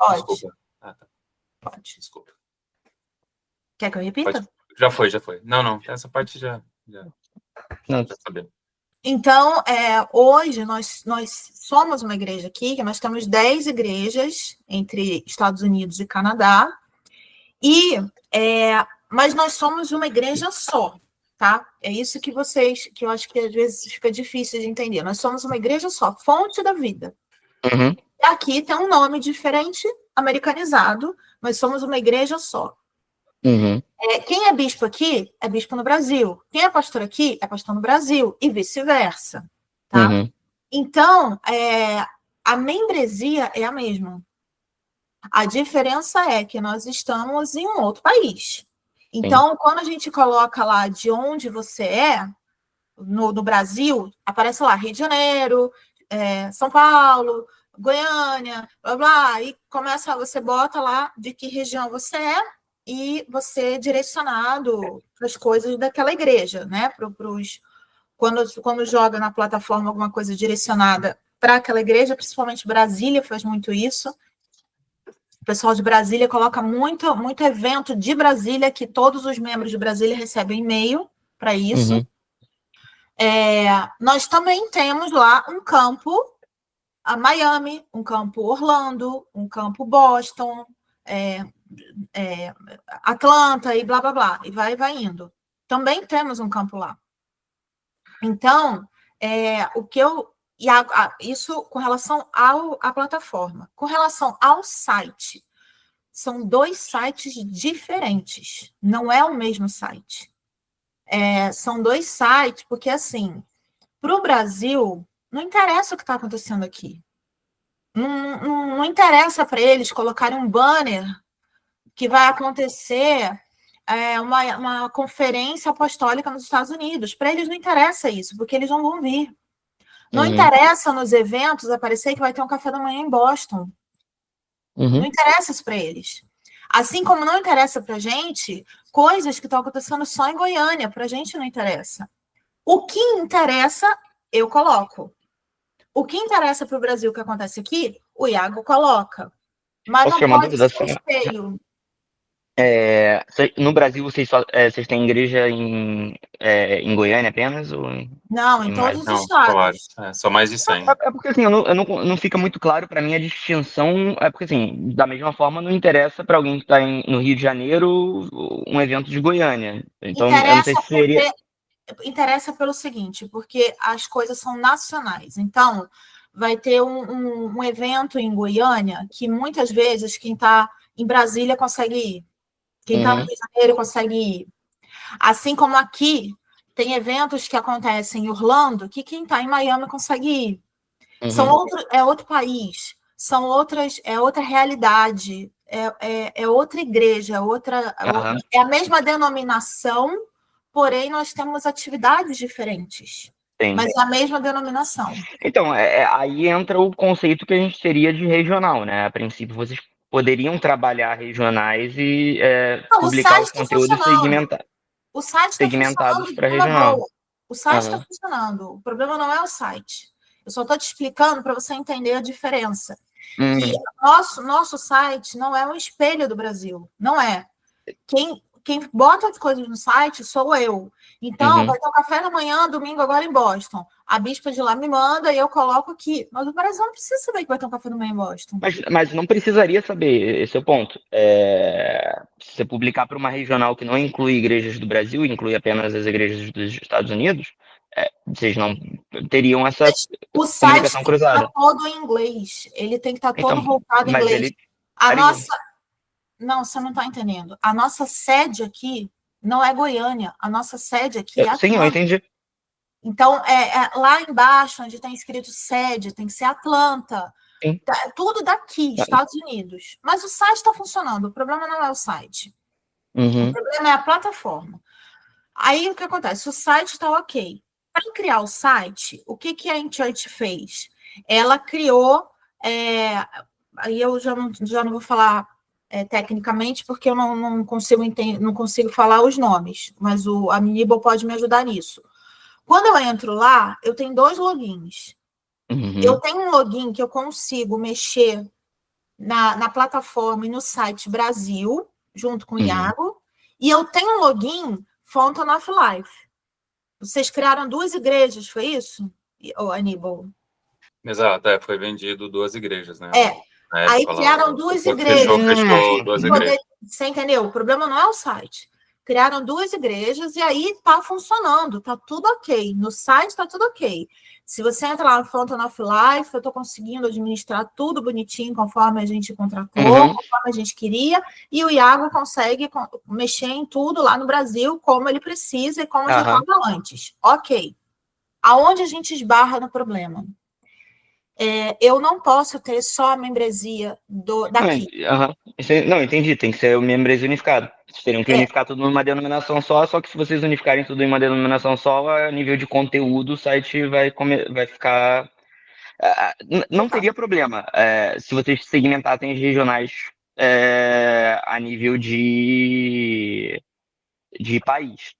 Pode. Desculpa. Tá. Pode. Desculpa. Quer que eu repita? Pode. Já foi. Não. Essa parte já sabemos. Então, hoje nós somos uma igreja aqui, que nós temos 10 igrejas entre Estados Unidos e Canadá, mas nós somos uma igreja só, tá? É isso que eu acho que às vezes fica difícil de entender. Nós somos uma igreja só, Fonte da Vida. Uhum. E aqui tem um nome diferente, americanizado, mas somos uma igreja só. Uhum. Quem é bispo aqui é bispo no Brasil. Quem é pastor aqui é pastor no Brasil e vice-versa, tá? Uhum. Então, a membresia é a mesma. A diferença é que nós estamos em um outro país. Então, quando a gente coloca lá de onde você é, no Brasil, aparece lá Rio de Janeiro, São Paulo, Goiânia, blá, blá, e você bota lá de que região você é e você é direcionado para as coisas daquela igreja, né? Quando joga na plataforma alguma coisa direcionada para aquela igreja, principalmente Brasília faz muito isso. O pessoal de Brasília coloca muito evento de Brasília, que todos os membros de Brasília recebem e-mail para isso. Uhum. Nós também temos lá um campo a Miami, um campo Orlando, um campo Boston, Atlanta e blá, blá, blá. E vai indo. Também temos um campo lá. Então, isso com relação à plataforma. Com relação ao site, são 2 sites diferentes. Não é o mesmo site. São 2 sites, porque, assim, para o Brasil, não interessa o que está acontecendo aqui. Não interessa para eles colocarem um banner que vai acontecer uma conferência apostólica nos Estados Unidos. Para eles não interessa isso, porque eles não vão vir. Não interessa nos eventos aparecer que vai ter um café da manhã em Boston. Não interessa isso para eles. Assim como não interessa para a gente coisas que estão acontecendo só em Goiânia. Para a gente não interessa. O que interessa, eu coloco. O que interessa para o Brasil que acontece aqui, o Iago coloca. Mas Posso não tirar uma pode dúvida? ser espelho. No Brasil, vocês têm igreja em Goiânia apenas? Ou Não, em todos os estados. Claro. Só mais de 100. É porque assim, não fica muito claro para mim a distinção. É porque assim, da mesma forma, não interessa para alguém que está no Rio de Janeiro um evento de Goiânia. Então, eu não sei se seria. Interessa pelo seguinte, porque as coisas são nacionais. Então, vai ter um evento em Goiânia que muitas vezes quem está em Brasília consegue ir. Quem está no Rio de Janeiro consegue ir. Assim como aqui, tem eventos que acontecem em Orlando que quem está em Miami consegue ir. É outro país, é outra realidade, é outra igreja, é a mesma denominação, porém nós temos atividades diferentes. Sim. Mas é a mesma denominação. Então, aí entra o conceito que a gente teria de regional, né? A princípio, vocês poderiam trabalhar regionais e publicar os conteúdos segmentados. O site está funcionando para regional. Boa. O site está funcionando. O problema não é o site. Eu só estou te explicando para você entender a diferença. Que nosso site não é um espelho do Brasil. Não é. Quem bota as coisas no site sou eu. Então, vai ter um café da manhã, domingo, agora em Boston. A bispa de lá me manda e eu coloco aqui. Mas o Brasil não precisa saber que vai ter um café da manhã em Boston. Mas não precisaria saber, esse é o ponto. Se você publicar para uma regional que não inclui igrejas do Brasil, inclui apenas as igrejas dos Estados Unidos, vocês não teriam essa comunicação cruzada. O site tem que estar todo em inglês. Ele tem que estar todo voltado em inglês. Não, você não está entendendo. A nossa sede aqui não é Goiânia. A nossa sede aqui é Atlanta. Sim, eu entendi. Então, lá embaixo, onde tem escrito sede, tem que ser Atlanta. Sim. Tudo daqui, Estados Unidos. Mas o site está funcionando. O problema não é o site. O problema é a plataforma. Aí, o que acontece? O site está ok. Para criar o site, o que a InChurch fez? Ela criou... aí eu já não vou falar tecnicamente, porque eu não consigo falar os nomes, mas a Minibel pode me ajudar nisso. Quando eu entro lá, eu tenho 2 logins. Eu tenho um login que eu consigo mexer na plataforma e no site Brasil, junto com o Iago, e eu tenho um login Fountain of Life. Vocês criaram 2 igrejas, foi isso, Aníbal? Exato, foi vendido 2 igrejas, né? Aí criaram 2 igrejas. Fechou 2 igrejas. Você entendeu? O problema não é o site. Criaram 2 igrejas e aí tá funcionando, tá tudo ok. No site tá tudo ok. Se você entra lá no Fountain of Life, eu tô conseguindo administrar tudo bonitinho, conforme a gente contratou, conforme a gente queria, e o Iago consegue mexer em tudo lá no Brasil, como ele precisa e como já estava antes. Ok. Aonde a gente esbarra no problema? Eu não posso ter só a membresia daqui. Não, entendi. Tem que ser o membresia unificado. Vocês teriam que unificar tudo numa denominação só que se vocês unificarem tudo em uma denominação só, a nível de conteúdo, o site vai ficar... Não teria problema se vocês segmentassem as regionais a nível de país.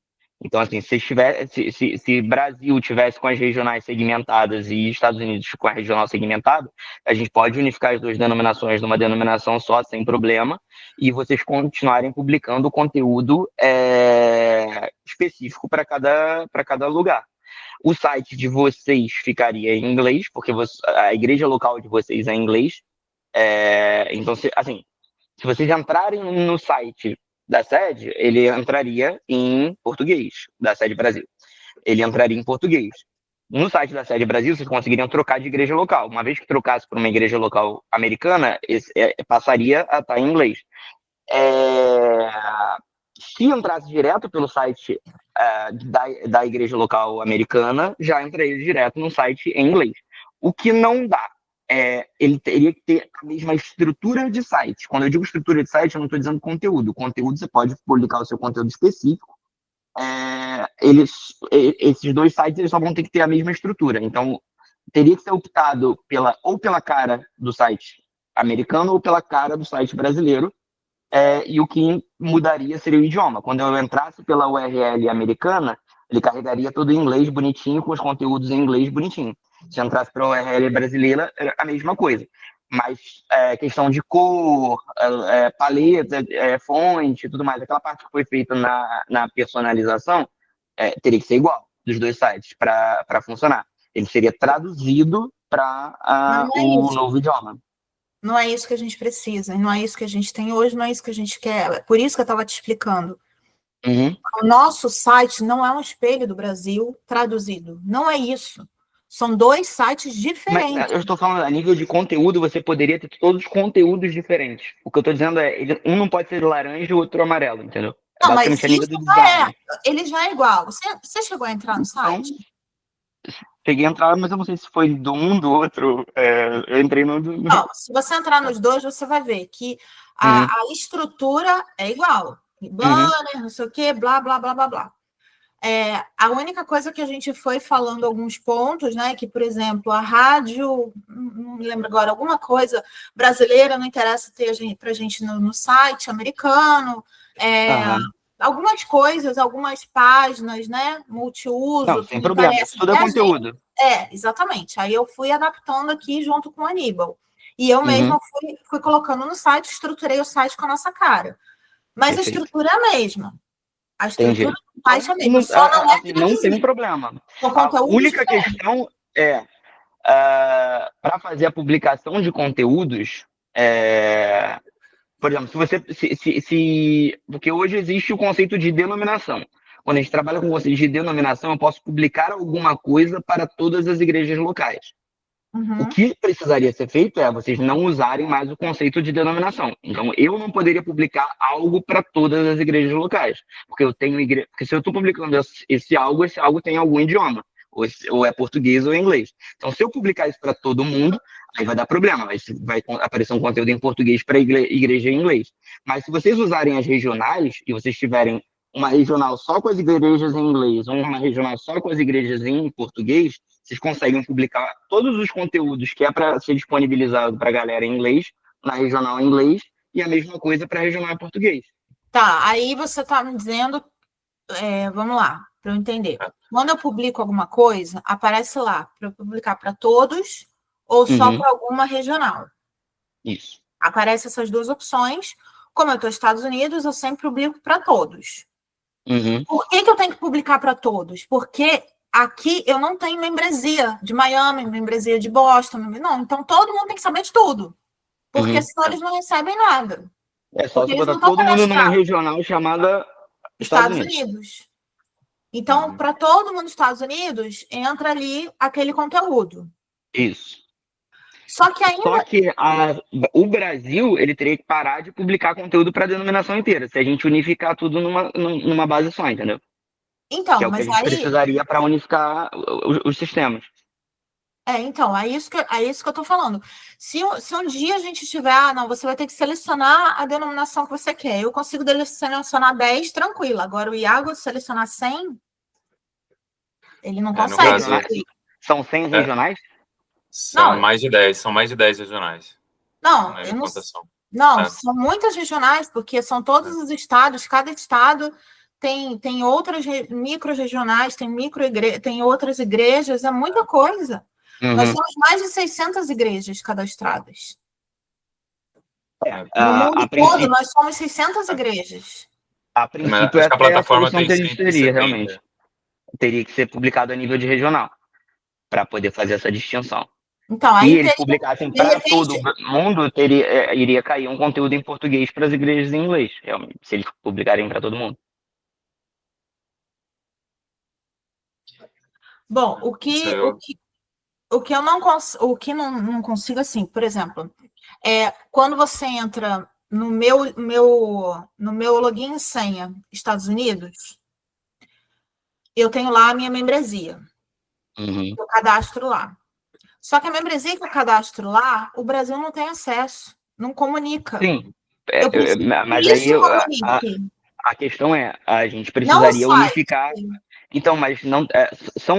Então, assim, se Brasil tivesse com as regionais segmentadas e Estados Unidos com a regional segmentada, a gente pode unificar as 2 denominações numa denominação só, sem problema, e vocês continuarem publicando conteúdo específico para cada lugar. O site de vocês ficaria em inglês, porque a igreja local de vocês é em inglês. Então, se vocês entrarem no site da sede, ele entraria em português, da sede Brasil. Ele entraria em português. No site da sede Brasil, vocês conseguiriam trocar de igreja local. Uma vez que trocasse por uma igreja local americana, passaria a estar em inglês. Se entrasse direto pelo site da igreja local americana, já entraria direto no site em inglês. O que não dá. Ele teria que ter a mesma estrutura de site. Quando eu digo estrutura de site, eu não estou dizendo conteúdo. Conteúdo, você pode publicar o seu conteúdo específico. Esses 2 sites eles só vão ter que ter a mesma estrutura. Então, teria que ser optado ou pela cara do site americano ou pela cara do site brasileiro. E o que mudaria seria o idioma. Quando eu entrasse pela URL americana, ele carregaria tudo em inglês bonitinho, com os conteúdos em inglês bonitinho. Se entrasse para a URL brasileira, era a mesma coisa. Mas questão de cor, paleta, fonte, tudo mais, aquela parte que foi feita na personalização, teria que ser igual dos 2 sites para funcionar. Ele seria traduzido para o novo idioma. Não é isso que a gente precisa, não é isso que a gente tem hoje, não é isso que a gente quer. Por isso que eu estava te explicando. O nosso site não é um espelho do Brasil traduzido. Não é isso. São 2 sites diferentes. Mas eu estou falando, a nível de conteúdo, você poderia ter todos os conteúdos diferentes. O que eu estou dizendo um não pode ser laranja e o outro amarelo, entendeu? Não, mas isso ele já é igual. Você chegou a entrar no site? Cheguei a entrar, mas eu não sei se foi do um, do outro. Eu entrei no... Não, se você entrar nos 2, você vai ver que a estrutura é igual. Banner, não sei o quê, blá, blá, blá, blá, blá. A única coisa que a gente foi falando alguns pontos, né? Que, por exemplo, a rádio, não me lembro agora, alguma coisa brasileira não interessa ter para a gente no site americano. Algumas coisas, algumas páginas, né? Multiuso. Não, sem problema, isso tudo é conteúdo. Exatamente. Aí eu fui adaptando aqui junto com o Aníbal. E eu mesma fui colocando no site, estruturei o site com a nossa cara. Mas a estrutura é a mesma. A estrutura do site é a mesma. Só não tem problema. A única questão para fazer a publicação de conteúdos, por exemplo, porque hoje existe o conceito de denominação. Quando a gente trabalha com o conceito de denominação, eu posso publicar alguma coisa para todas as igrejas locais. O que precisaria ser feito vocês não usarem mais o conceito de denominação. Então, eu não poderia publicar algo para todas as igrejas locais, porque eu tenho porque se eu estou publicando esse algo tem algum idioma, ou é português ou inglês. Então, se eu publicar isso para todo mundo, aí vai dar problema, vai aparecer um conteúdo em português para a igreja em inglês. Mas se vocês usarem as regionais e vocês tiverem uma regional só com as igrejas em inglês, ou uma regional só com as igrejas em português, vocês conseguem publicar todos os conteúdos que é para ser disponibilizado para a galera em inglês, na regional em inglês, e a mesma coisa para a regional em português. Tá, aí você está me dizendo, vamos lá, para eu entender. Quando eu publico alguma coisa, aparece lá para eu publicar para todos ou só para alguma regional? Isso. Aparecem essas duas opções. Como eu estou nos Estados Unidos, eu sempre publico para todos. Por que eu tenho que publicar para todos? Porque aqui eu não tenho membresia de Miami, membresia de Boston, não. Então todo mundo tem que saber de tudo. Porque senão eles não recebem nada. É só Porque você eles não botar estão todo mundo numa cadastrados. regional chamada Estados Unidos. Então, para todo mundo nos Estados Unidos, entra ali aquele conteúdo. Isso. Só que ainda... Só que o Brasil, ele teria que parar de publicar conteúdo para a denominação inteira, se a gente unificar tudo numa base só, entendeu? Então, que é o que a gente precisaria para unificar os sistemas. Então, é isso que eu estou falando. Se um dia a gente tiver, não, você vai ter que selecionar a denominação que você quer. Eu consigo selecionar 10, tranquilo. Agora, o Iago selecionar 100, ele não consegue. São 100 regionais? São mais de 10 regionais. Não, são muitas regionais, porque são todos os estados, cada estado tem outras micro-regionais, tem outras igrejas, é muita coisa. Nós temos mais de 600 igrejas cadastradas. No mundo todo, nós somos 600 igrejas. A princípio, essa é a solução que a gente teria, realmente. Teria que ser publicado a nível de regional, para poder fazer essa distinção. Então, aí eles publicassem para todo mundo, iria cair um conteúdo em português para as igrejas em inglês, realmente, se eles publicarem para todo mundo. Bom, o que eu não consigo, assim, por exemplo, quando você entra no meu login e senha Estados Unidos, eu tenho lá a minha membresia. Eu cadastro lá. Só que a membresia que eu cadastro lá, o Brasil não tem acesso, não comunica. Sim, mas aí a questão é, a gente precisaria unificar. Então, mas não,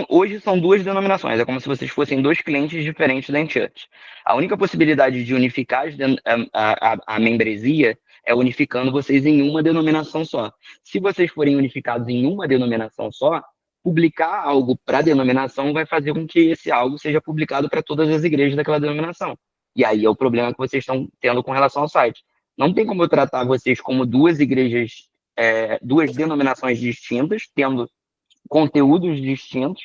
hoje são duas denominações, é como se vocês fossem dois clientes diferentes da Enchant. A única possibilidade de unificar a membresia é unificando vocês em uma denominação só. Se vocês forem unificados em uma denominação só, publicar algo para a denominação vai fazer com que esse algo seja publicado para todas as igrejas daquela denominação. E aí é o problema que vocês estão tendo com relação ao site. Não tem como eu tratar vocês como duas igrejas, duas denominações distintas, tendo conteúdos distintos,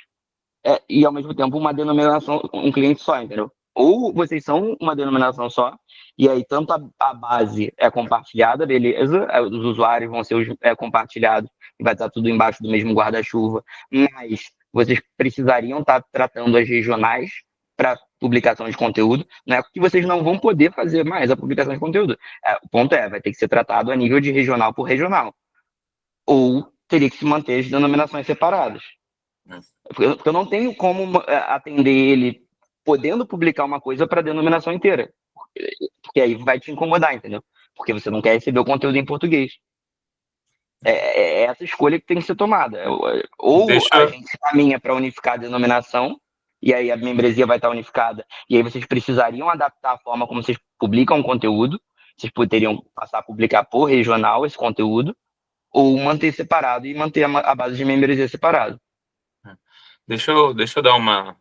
e ao mesmo tempo uma denominação, um cliente só, entendeu? Ou vocês são uma denominação só, e aí tanto a base é compartilhada, beleza, os usuários vão ser compartilhados, e vai estar tudo embaixo do mesmo guarda-chuva, mas vocês precisariam estar tratando as regionais para publicação de conteúdo, não é que vocês não vão poder fazer mais a publicação de conteúdo. O ponto vai ter que ser tratado a nível de regional por regional. Ou teria que se manter as denominações separadas. Porque eu não tenho como atender ele podendo publicar uma coisa para a denominação inteira. Porque aí vai te incomodar, entendeu? Porque você não quer receber o conteúdo em português. É essa escolha que tem que ser tomada. Ou a gente caminha para unificar a denominação, e aí a membresia vai estar unificada, e aí vocês precisariam adaptar a forma como vocês publicam o conteúdo, vocês poderiam passar a publicar por regional esse conteúdo, ou manter separado e manter a base de membresia separada. Deixa eu dar uma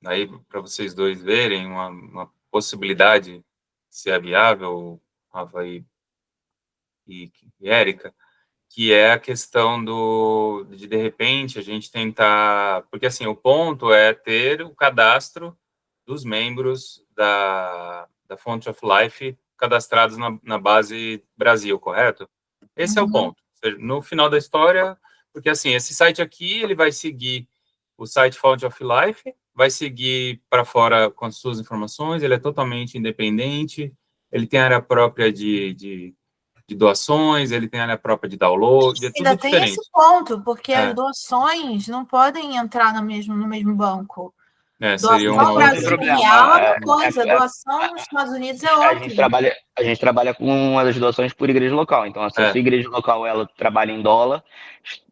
aí para vocês dois verem uma possibilidade, se é viável, Rafa e Érica, que é a questão de repente a gente tentar, porque assim o ponto é ter o cadastro dos membros da Font of Life cadastrados na base Brasil, correto? Esse é o ponto. No final da história, porque assim, esse site aqui, ele vai seguir o site Font of Life, vai seguir para fora com as suas informações, ele é totalmente independente, ele tem área própria de doações, ele tem área própria de download, é tudo ainda diferente. Tem esse ponto, porque as doações não podem entrar no mesmo banco. Seria doação Brasil real é uma coisa, doação nos Estados Unidos é outra. A gente trabalha com as doações por igreja local, então se a sua igreja local ela trabalha em dólar,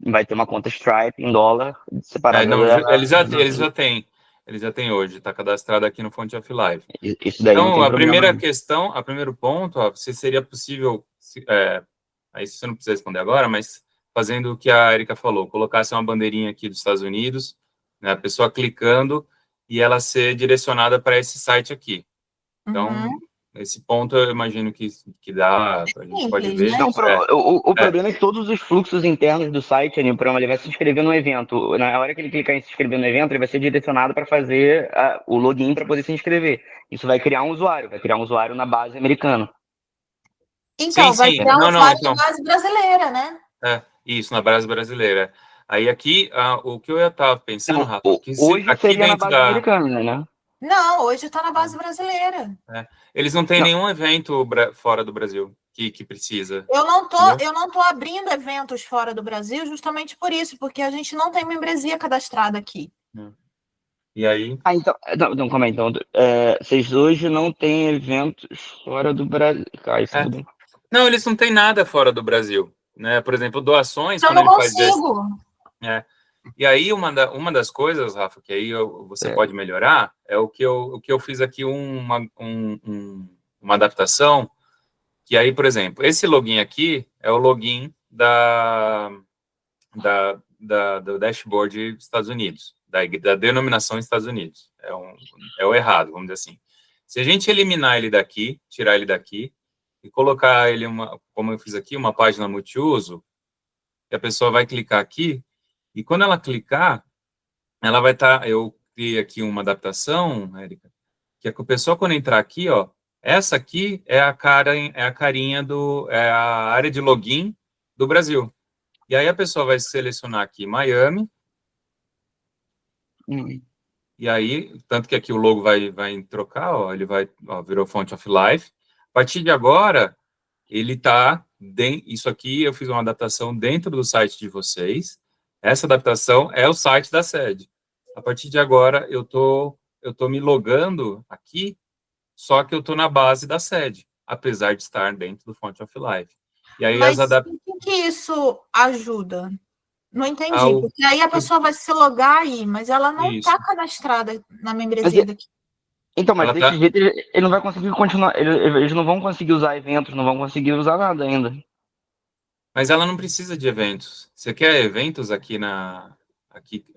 vai ter uma conta Stripe em dólar separada. Eles já têm hoje, está cadastrado aqui no Font of Life. Isso daí então, a primeira questão, o primeiro ponto, se seria possível, aí você não precisa responder agora, mas fazendo o que a Erika falou, colocasse uma bandeirinha aqui dos Estados Unidos, né, a pessoa clicando, e ela ser direcionada para esse site aqui. Então, esse ponto eu imagino que dá, a gente pode Simples, ver. né? Não, o É. problema é que todos os fluxos internos do site, ele vai se inscrever no evento. Na hora que ele clicar em se inscrever no evento, ele vai ser direcionado para fazer o login para poder se inscrever. Isso vai criar um usuário na base americana. Então, vai Sim. criar um Não, usuário então, de base brasileira, né? isso, na base brasileira. Aí aqui, o que eu estava pensando, Então, Rafa, que hoje aqui seria na dentro base americana, né? Não, hoje está na base brasileira. eles não têm Não. nenhum evento fora do Brasil que precisa. Eu não Entendeu? tô abrindo eventos fora do Brasil justamente por isso, porque a gente não tem membresia cadastrada aqui. E aí, Então, não, calma aí. Então, vocês hoje não têm eventos fora do Brasil. Isso tudo bem. não, eles não têm nada fora do Brasil, né? Por exemplo, doações, Eu quando não ele faz consigo. E aí, uma das coisas, Rafa, que aí você pode melhorar, é o que eu fiz aqui, uma adaptação, que aí, por exemplo, esse login aqui é o login do dashboard Estados Unidos, da denominação Estados Unidos. É o errado, vamos dizer assim. Se a gente eliminar ele daqui, tirar ele daqui, e colocar ele, como eu fiz aqui, uma página multiuso, que a pessoa vai clicar aqui, e quando ela clicar, ela vai estar. Eu criei aqui uma adaptação, Érica, que a pessoa, quando entrar aqui, ó, essa aqui é a carinha é a área de login do Brasil. E aí a pessoa vai selecionar aqui Miami. E aí, tanto que aqui o logo vai trocar, ó, ele virou Font of Life. A partir de agora, ele tá isso aqui eu fiz uma adaptação dentro do site de vocês. Essa adaptação é o site da sede. A partir de agora, eu tô me logando aqui, só que eu tô na base da sede, apesar de estar dentro do Font of Life. E aí Mas o que isso ajuda? Não entendi, porque aí a pessoa vai se logar aí, mas ela não está cadastrada na membresia daqui. Então, mas desse jeito ele não vai conseguir continuar, eles não vão conseguir usar eventos, não vão conseguir usar nada ainda. Mas ela não precisa de eventos. Você quer eventos aqui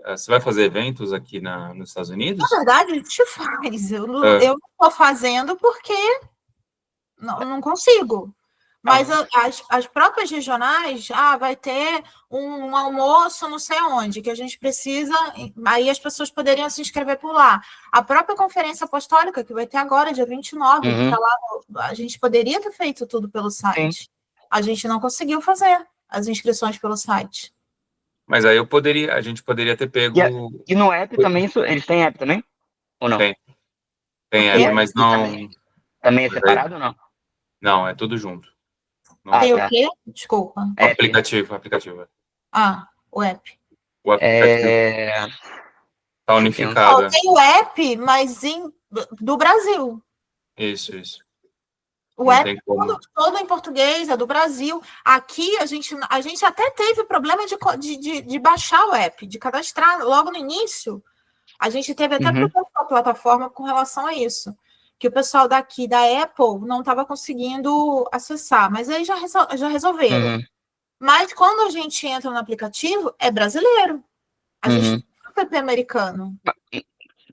você vai fazer eventos aqui nos Estados Unidos? Na verdade, a gente faz. Eu não estou fazendo porque não consigo. Mas as próprias regionais, vai ter um almoço não sei onde, que a gente precisa, aí as pessoas poderiam se inscrever por lá. A própria conferência apostólica, que vai ter agora, dia 29, que tá lá, a gente poderia ter feito tudo pelo site. Sim. A gente não conseguiu fazer as inscrições pelo site. Mas aí a gente poderia ter pego... E no app também, eles têm app também? Ou não? Tem app, mas não... Também é separado ou não? Não, é tudo junto. Tem o quê? Desculpa. O aplicativo. O app. O aplicativo. Tá unificado. Tem o app, mas do Brasil. Isso. O app todo em português, é do Brasil. Aqui a gente até teve problema de baixar o app, de cadastrar logo no início. A gente teve até problema com a plataforma com relação a isso. Que o pessoal daqui da Apple não estava conseguindo acessar, mas aí já resolveram. Mas quando a gente entra no aplicativo, é brasileiro. A gente tem um app americano.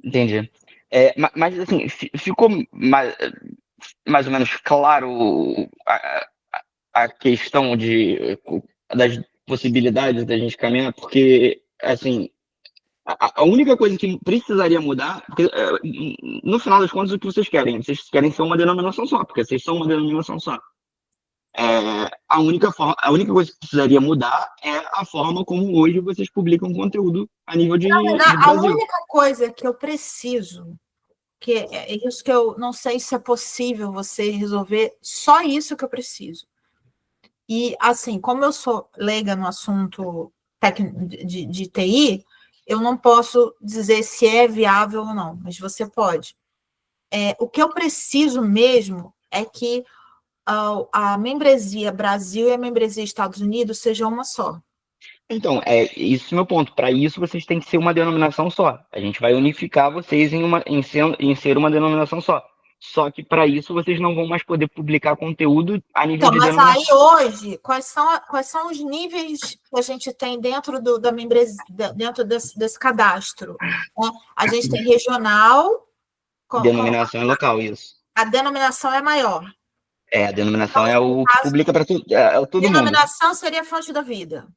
Entendi. Mas assim, ficou mais ou menos claro a questão das possibilidades da gente caminhar, porque assim, a única coisa que precisaria mudar, porque, no final das contas, o que vocês querem ser uma denominação só, porque vocês são uma denominação só. A única coisa que precisaria mudar é a forma como hoje vocês publicam conteúdo a nível de Brasil. A única coisa que eu preciso, que é isso que eu não sei se é possível você resolver, só isso que eu preciso. E, assim, como eu sou leiga no assunto de TI, eu não posso dizer se é viável ou não, mas você pode. O que eu preciso mesmo é que a membresia Brasil e a membresia Estados Unidos sejam uma só. Então, isso é meu ponto. Para isso, vocês têm que ser uma denominação só. A gente vai unificar vocês em ser uma denominação só. Só que para isso vocês não vão mais poder publicar conteúdo a nível de denominação. Mas aí hoje, quais são os níveis que a gente tem dentro da membresia, dentro desse cadastro? A gente tem regional. Denominação é local, isso. A denominação é maior. A denominação é o que publica para todo mundo. Denominação seria a fonte da vida.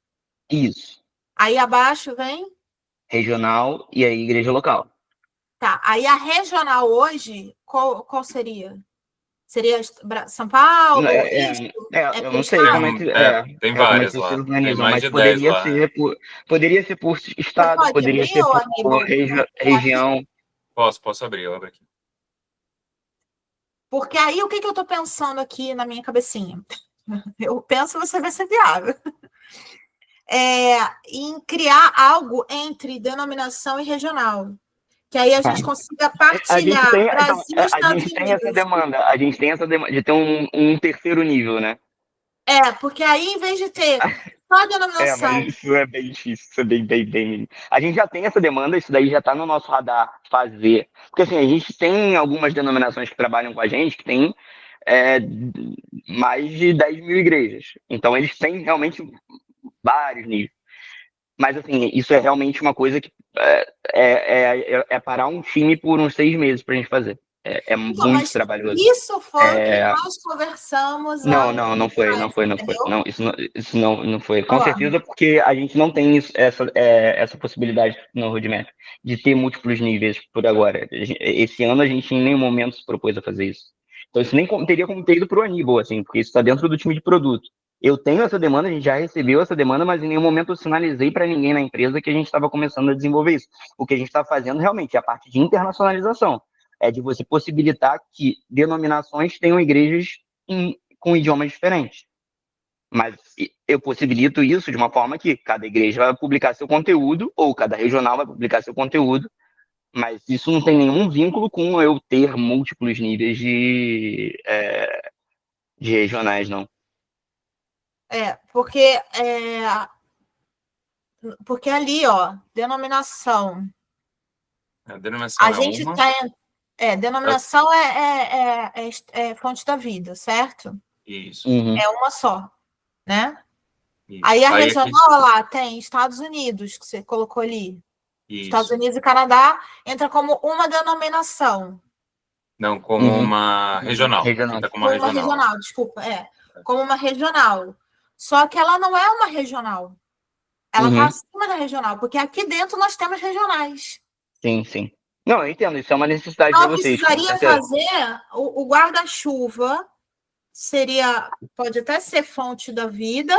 Isso. Aí abaixo vem? Regional e aí igreja local. Tá. Aí a regional hoje, qual seria? Seria São Paulo? Eu não sei como é que tem várias como é que lá. se organizam, Mais mas de 10 lá. poderia ser por estado, poderia ser por região. Posso abrir, eu abro aqui. Porque aí o que eu estou pensando aqui na minha cabecinha? Eu penso você vai ser viável. Em criar algo entre denominação e regional. Que aí a gente consiga partilhar Brasil e Estados Unidos. A gente tem essa demanda de ter um terceiro nível, né? Porque aí, em vez de ter só a denominação... mas isso é bem difícil, isso é bem... A gente já tem essa demanda, isso daí já está no nosso radar fazer. Porque, assim, a gente tem algumas denominações que trabalham com a gente que tem mais de 10 mil igrejas. Então, eles têm realmente vários níveis. Mas, assim, isso é realmente uma coisa que parar um time por uns 6 meses para a gente fazer. Muito trabalhoso. Isso foi o que nós conversamos. Não foi. Não, isso não foi. Com certeza, porque a gente não tem essa possibilidade no roadmap de ter múltiplos níveis por agora. Esse ano a gente em nenhum momento se propôs a fazer isso. Então isso nem teria como ter ido para o Aníbal, assim, porque isso está dentro do time de produto. Eu tenho essa demanda, a gente já recebeu essa demanda, mas em nenhum momento eu sinalizei para ninguém na empresa que a gente estava começando a desenvolver isso. O que a gente está fazendo realmente é a parte de internacionalização. É de você possibilitar que denominações tenham igrejas com idiomas diferentes. Mas eu possibilito isso de uma forma que cada igreja vai publicar seu conteúdo, ou cada regional vai publicar seu conteúdo, mas isso não tem nenhum vínculo com eu ter múltiplos níveis de regionais, não. Porque ali, ó, denominação. A denominação gente está denominação é fonte da vida, certo? Isso. É uma só, né? Isso. Aí a regional lá tem Estados Unidos, que você colocou ali. Isso. Estados Unidos e Canadá entra como uma denominação. Não, como uma regional. Como uma regional, desculpa. Como uma regional. Só que ela não é uma regional. Ela está acima da regional, porque aqui dentro nós temos regionais. Sim. Não, eu entendo, isso é uma necessidade para vocês. Precisaria fazer o guarda-chuva, pode até ser fonte da vida,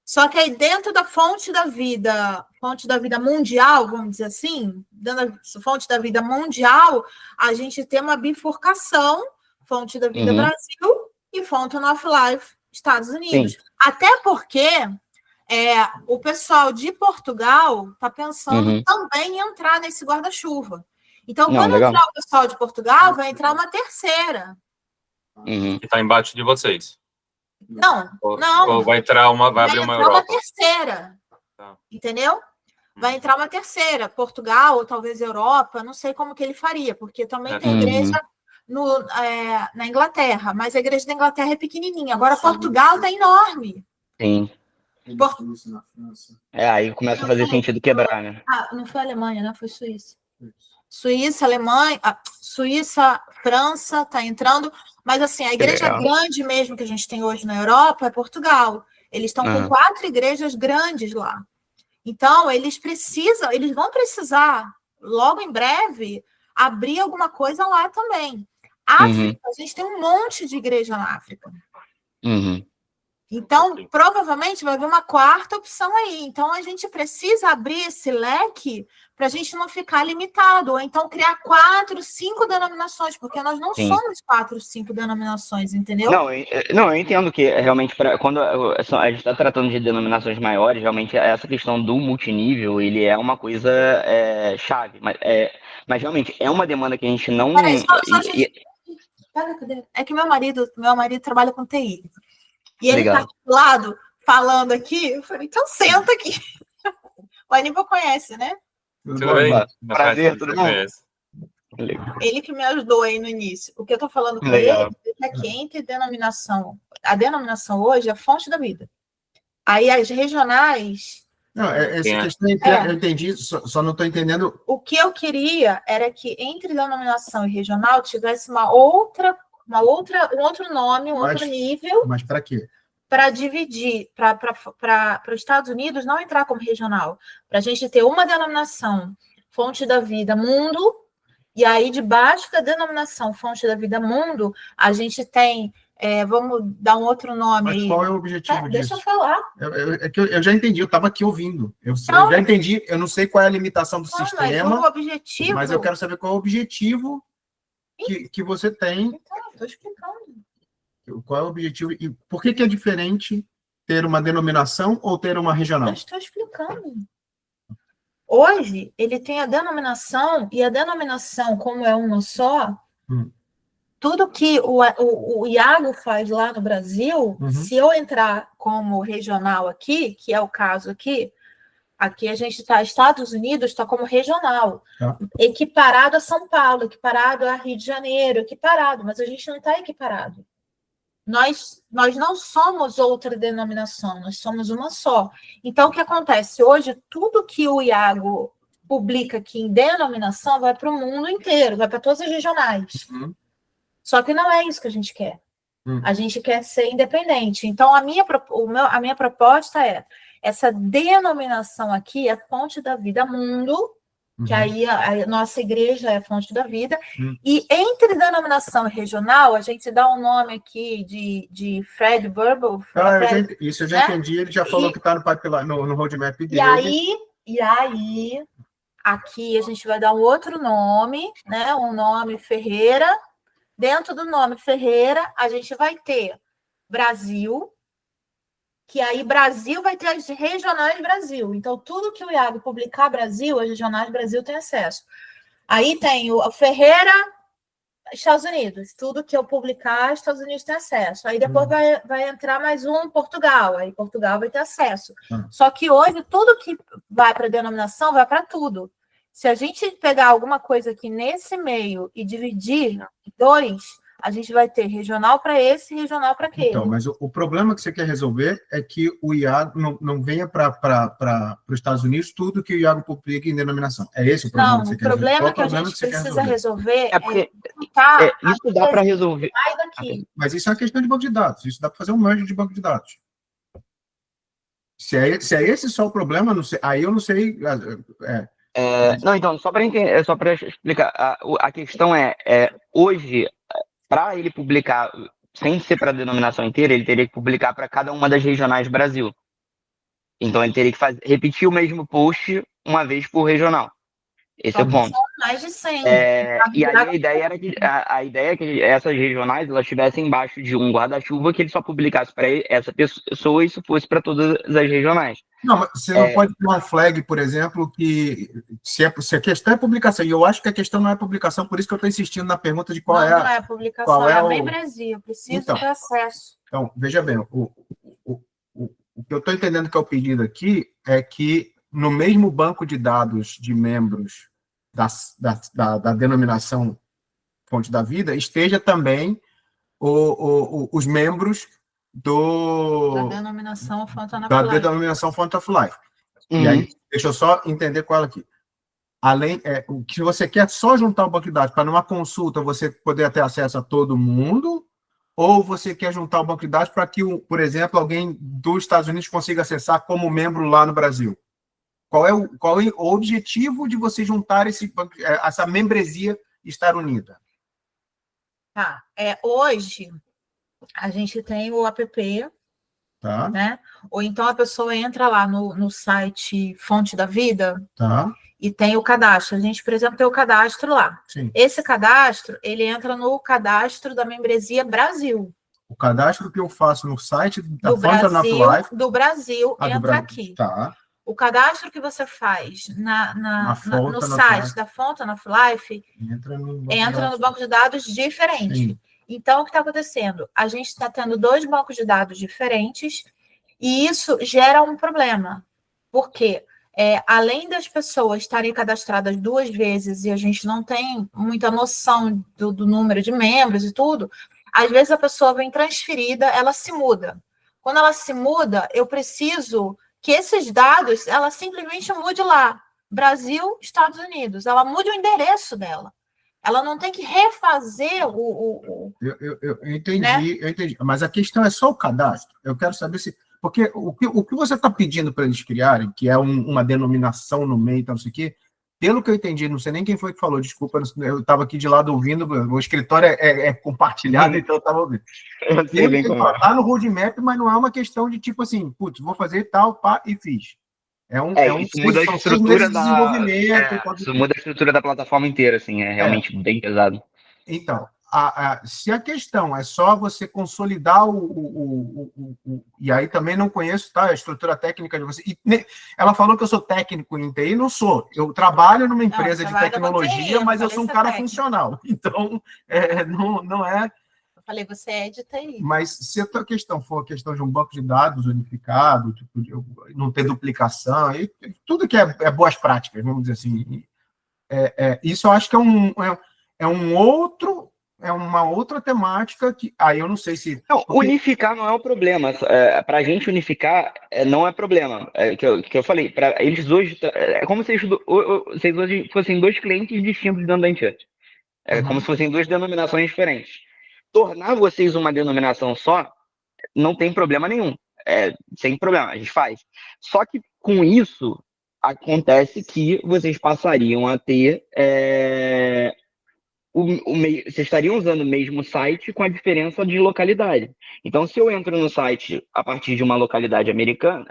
só que aí dentro da fonte da vida mundial, vamos dizer assim, dentro da fonte da vida mundial, a gente tem uma bifurcação, fonte da vida Brasil e fonte of Life Estados Unidos. Sim. Até porque o pessoal de Portugal está pensando também em entrar nesse guarda-chuva. Então, quando entrar o pessoal de Portugal, vai entrar uma terceira. Que está embaixo de vocês. Não. Ou vai entrar vai abrir uma Europa. Uma terceira. Tá. Entendeu? Vai entrar uma terceira. Portugal, ou talvez Europa, não sei como que ele faria, porque também tem igreja na Inglaterra, mas a igreja da Inglaterra é pequenininha. Agora, Portugal está enorme. Sim. Aí começa a fazer sentido quebrar, né? Não foi Alemanha, né? Foi Suíça. Suíça, Alemanha, Suíça, França está entrando, mas assim, a igreja grande mesmo que a gente tem hoje na Europa é Portugal. Eles estão com 4 igrejas grandes lá. Então, eles vão precisar, logo em breve, abrir alguma coisa lá também. África, a gente tem um monte de igreja na África. Então, provavelmente vai haver uma 4ª opção aí. Então, a gente precisa abrir esse leque para a gente não ficar limitado, ou então criar 4, 5 denominações, porque nós não somos 4, 5 denominações, entendeu? Não, eu entendo que realmente, quando a gente está tratando de denominações maiores, realmente essa questão do multinível, ele é uma coisa chave, mas realmente é uma demanda que a gente não... É que meu marido trabalha com TI. E ele está do lado, falando aqui, eu falei, então senta aqui. O Aníbal conhece, né? Tudo bem? Prazer, tudo bom? Ele que me ajudou aí no início. O que eu estou falando com ele é que aqui entre denominação, a denominação hoje é a fonte da vida. Aí as regionais Não, essa questão eu entendi, só não estou entendendo. O que eu queria era que entre denominação e regional tivesse um outro nome, outro nível. Mas para quê? Para dividir, para os Estados Unidos não entrar como regional, para a gente ter uma denominação, Fonte da Vida Mundo, e aí debaixo da denominação Fonte da Vida Mundo, a gente tem, vamos dar um outro nome aí. Mas qual é o objetivo disso? Deixa eu falar. Eu já entendi, eu estava aqui ouvindo. Eu já entendi, eu não sei qual é a limitação do sistema, mas o objetivo... mas eu quero saber qual é o objetivo que você tem. Então, estou explicando. Qual é o objetivo e por que é diferente ter uma denominação ou ter uma regional? Eu estou explicando. Hoje, ele tem a denominação, e a denominação, como é uma só, tudo que o Iago faz lá no Brasil, se eu entrar como regional aqui, que é o caso aqui a gente está, Estados Unidos está como regional, equiparado a São Paulo, equiparado a Rio de Janeiro, equiparado, mas a gente não está equiparado. Nós não somos outra denominação, nós somos uma só. Então, o que acontece? Hoje, tudo que o Iago publica aqui em denominação vai para o mundo inteiro, vai para todas as regionais. Só que não é isso que a gente quer. A gente quer ser independente. Então, a minha proposta é essa denominação aqui é Fonte da Vida Mundo, que aí a nossa igreja é a Fonte da Vida, e entre denominação e regional, a gente dá um nome aqui de Fred Burble. Isso eu já entendi, ele já falou que está no pipeline, no roadmap dele. E aí, aqui a gente vai dar um outro nome, né? Um nome Ferreira. Dentro do nome Ferreira, a gente vai ter Brasil, que aí Brasil vai ter as regionais Brasil. Então, tudo que o Iago publicar Brasil, as regionais Brasil tem acesso. Aí tem o Ferreira, Estados Unidos. Tudo que eu publicar, Estados Unidos tem acesso. Aí depois vai entrar mais um Portugal. Aí Portugal vai ter acesso. Só que hoje, tudo que vai para a denominação, vai para tudo. Se a gente pegar alguma coisa aqui nesse meio e dividir em dois, a gente vai ter regional para esse e regional para aquele. Então, mas o problema que você quer resolver é que o Iago não venha para os Estados Unidos tudo que o Iago publica em denominação. É esse o problema que você quer resolver? Não, o problema que a gente precisa resolver porque isso dá para resolver. Mas isso é uma questão de banco de dados. Isso dá para fazer um merge de banco de dados. Se é esse só o problema, não sei, aí eu não sei... Não, então, só para entender, só para explicar, a questão hoje, para ele publicar, sem ser para a denominação inteira, ele teria que publicar para cada uma das regionais Brasil. Então, ele teria que repetir o mesmo post uma vez por regional. Esse é o ponto. Mais de 100. E aí a ideia é que essas regionais elas estivessem embaixo de um guarda-chuva que ele só publicasse para essa pessoa e isso fosse para todas as regionais. Não, mas você não pode ter uma flag, por exemplo, que se a questão é publicação, e eu acho que a questão não é publicação, por isso que eu estou insistindo na pergunta de qual é a... Não é publicação, é a membresia, eu preciso ter acesso. Então, veja bem, o que eu estou entendendo que é o pedido aqui é que no mesmo banco de dados de membros da denominação Fonte da Vida, esteja também os membros da denominação Font of Life. E aí, deixa eu só entender qual é aqui. Além, o que você quer só juntar o banco de dados para numa consulta você poder ter acesso a todo mundo, ou você quer juntar o banco de dados para que, por exemplo, alguém dos Estados Unidos consiga acessar como membro lá no Brasil? Qual é o objetivo de você juntar essa membresia e estar unida? Hoje, a gente tem o app, né? Ou então a pessoa entra lá no site Fonte da Vida e tem o cadastro. A gente, por exemplo, tem o cadastro lá. Sim. Esse cadastro, ele entra no cadastro da membresia Brasil. O cadastro que eu faço no site da Fonte of Life... Do Brasil, entra aqui. Tá. O cadastro que você faz no site da Fonte of Life entra no banco de dados diferente. Sim. Então, o que está acontecendo? A gente está tendo 2 bancos de dados diferentes e isso gera um problema. Porque, além das pessoas estarem cadastradas 2 vezes e a gente não tem muita noção do número de membros e tudo, às vezes a pessoa vem transferida, ela se muda. Quando ela se muda, eu preciso que esses dados, ela simplesmente mude lá, Brasil, Estados Unidos, ela mude o endereço dela. Ela não tem que refazer Eu entendi, né? eu entendi. Mas a questão é só o cadastro. Eu quero saber se... Porque o que você está pedindo para eles criarem, que é uma denominação no meio, não sei o quê, pelo que eu entendi, não sei nem quem foi que falou, desculpa, eu estava aqui de lado ouvindo, o escritório é compartilhado, então eu estava ouvindo. Está no roadmap, mas não é uma questão de tipo assim, putz, vou fazer tal, pá, e fiz. Isso muda a estrutura isso muda a estrutura da plataforma inteira, assim, é realmente bem pesado. Então, se a questão é só você consolidar e aí também não conheço, tá, a estrutura técnica de você. Ela falou que eu sou técnico em TI, não sou. Eu trabalho numa empresa de tecnologia, mas eu sou um cara funcional. Então, não é. Falei, você é de TI. Mas se a tua questão for a questão de um banco de dados unificado, tipo, de não ter duplicação, e tudo que é boas práticas, vamos dizer assim, isso eu acho que é uma outra temática que aí eu não sei se... Não, unificar não é o problema. Para a gente unificar não é problema. Que eu falei, para eles hoje... É como se vocês hoje fossem dois clientes distintos dentro da Enchant. É como se fossem duas denominações diferentes. Tornar vocês uma denominação só, não tem problema nenhum. Sem problema, a gente faz. Só que com isso, acontece que vocês passariam a ter... vocês estariam usando o mesmo site com a diferença de localidade. Então, se eu entro no site a partir de uma localidade americana,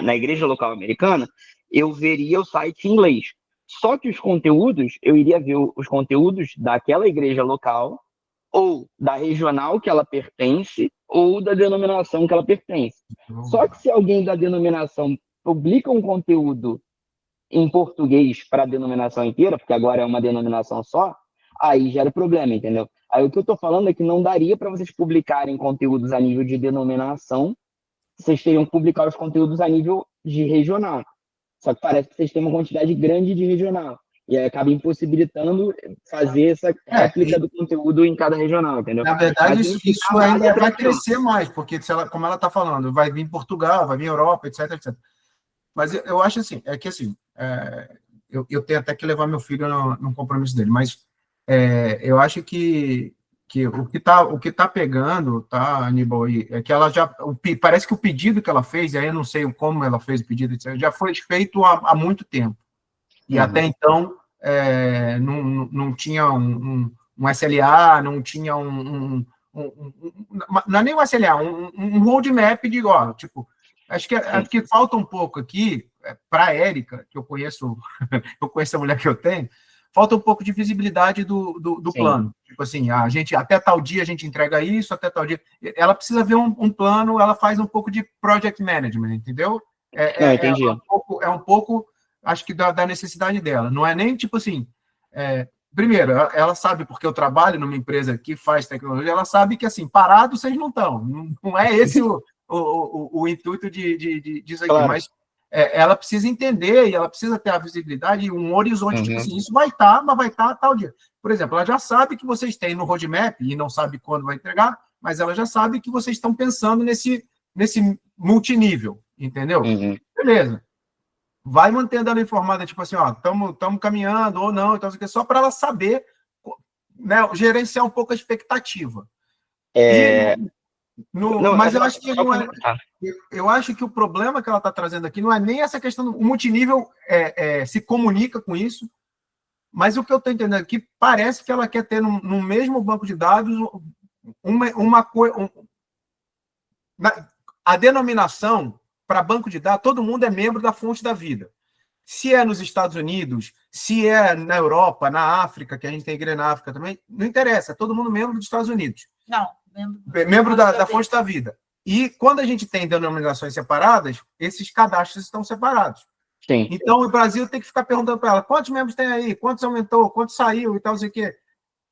na igreja local americana, eu veria o site em inglês. Só que os conteúdos, eu iria ver os conteúdos daquela igreja local, ou da regional que ela pertence, ou da denominação que ela pertence. Só que se alguém da denominação publica um conteúdo em português para a denominação inteira, porque agora é uma denominação só, aí gera problema, entendeu? Aí o que eu estou falando é que não daria para vocês publicarem conteúdos a nível de denominação, vocês teriam que publicar os conteúdos a nível de regional. Só que parece que vocês têm uma quantidade grande de regional. E aí acaba impossibilitando fazer essa réplica do conteúdo em cada regional, entendeu? Na verdade, isso ainda vai crescer mais, porque como ela está falando, vai vir Portugal, vai vir Europa, etc, etc. Mas eu acho assim, eu tenho até que levar meu filho num compromisso dele, mas eu acho que o que tá pegando, tá, Aníbal, é que ela já, parece que o pedido que ela fez, aí eu não sei como ela fez o pedido, etc, já foi feito há muito tempo. E até então não tinha um SLA, não tinha não é nem um SLA, um roadmap de igual, tipo, acho que falta um pouco aqui, para a Érica, que eu conheço a mulher que eu tenho, falta um pouco de visibilidade do plano. Tipo assim, a gente, até tal dia a gente entrega isso, até tal dia. Ela precisa ver um plano, ela faz um pouco de project management, entendeu? Entendi. Um pouco, acho que da necessidade dela. Não é nem tipo assim. Primeiro, ela sabe, porque eu trabalho numa empresa que faz tecnologia, ela sabe que assim, parado vocês não estão. Não é esse o intuito disso aqui, claro. Mas ela precisa entender e ela precisa ter a visibilidade e um horizonte, tipo assim, isso vai estar, mas vai estar tal dia. Por exemplo, ela já sabe que vocês têm no roadmap e não sabe quando vai entregar, mas ela já sabe que vocês estão pensando nesse multinível, entendeu? Beleza. Vai mantendo ela informada, tipo assim, ó, estamos caminhando ou não, então, só para ela saber, né, gerenciar um pouco a expectativa. Mas eu acho que não é. Eu acho que o problema que ela está trazendo aqui não é nem essa questão. O multinível se comunica com isso, mas o que eu estou entendendo aqui parece que ela quer ter no mesmo banco de dados uma coisa. A denominação para banco de dados, todo mundo é membro da fonte da vida. Se é nos Estados Unidos, se é na Europa, na África, que a gente tem igreja na África também, não interessa, é todo mundo membro dos Estados Unidos. Não. Membro da fonte da vida. E quando a gente tem denominações separadas, esses cadastros estão separados. Sim. Então, o Brasil tem que ficar perguntando para ela, quantos membros tem aí? Quantos aumentou? Quantos saiu? E tal, não sei o quê.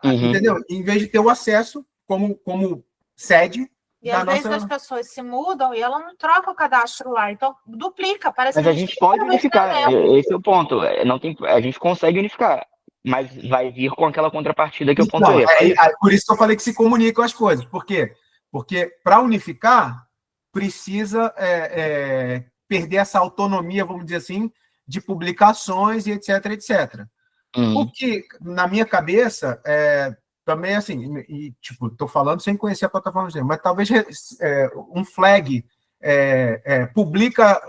Entendeu? Em vez de ter o acesso como sede. E às vezes as pessoas se mudam e ela não troca o cadastro lá. Então, duplica. Parece mas a gente pode unificar. Esse é o ponto. A gente consegue unificar. Mas vai vir com aquela contrapartida que eu pontuei. Por isso que eu falei que se comunicam as coisas. Por quê? Porque para unificar, precisa perder essa autonomia, vamos dizer assim, de publicações e etc, etc. O que, na minha cabeça, também, assim, e, tipo, estou falando sem conhecer a plataforma, mas talvez um flag publica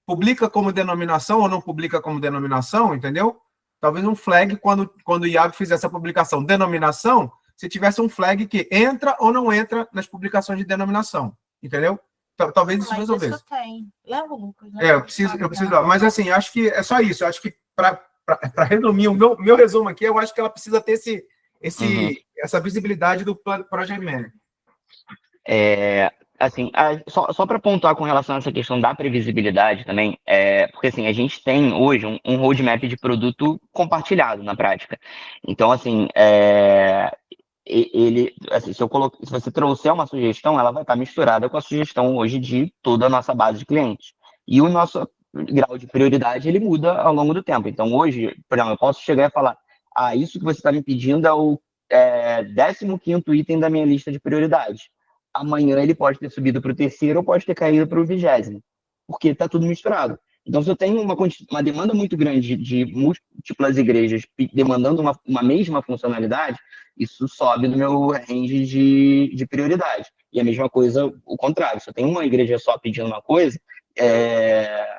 publica como denominação ou não publica como denominação, entendeu? Talvez um flag, quando o Iago fizer essa publicação, denominação, se tivesse um flag que entra ou não entra nas publicações de denominação, entendeu? Talvez isso resolvesse. Isso tem. Leva, Lucas. Eu preciso. Mas, assim, acho que é só isso. Eu acho que, para resumir, o meu resumo aqui, eu acho que ela precisa ter essa visibilidade do Project Manager. Assim, só para pontuar com relação a essa questão da previsibilidade também, porque assim, a gente tem hoje um roadmap de produto compartilhado na prática. Então, assim, assim, se você trouxer uma sugestão, ela vai estar misturada com a sugestão hoje de toda a nossa base de clientes. E o nosso grau de prioridade, ele muda ao longo do tempo. Então, hoje, por exemplo, eu posso chegar e falar, isso que você está me pedindo é o 15º item da minha lista de prioridades. Amanhã ele pode ter subido para o 3º ou pode ter caído para o 20º, porque está tudo misturado. Então, se eu tenho uma demanda muito grande de múltiplas igrejas demandando uma mesma funcionalidade, isso sobe no meu range de prioridade. E a mesma coisa, o contrário. Se eu tenho uma igreja só pedindo uma coisa,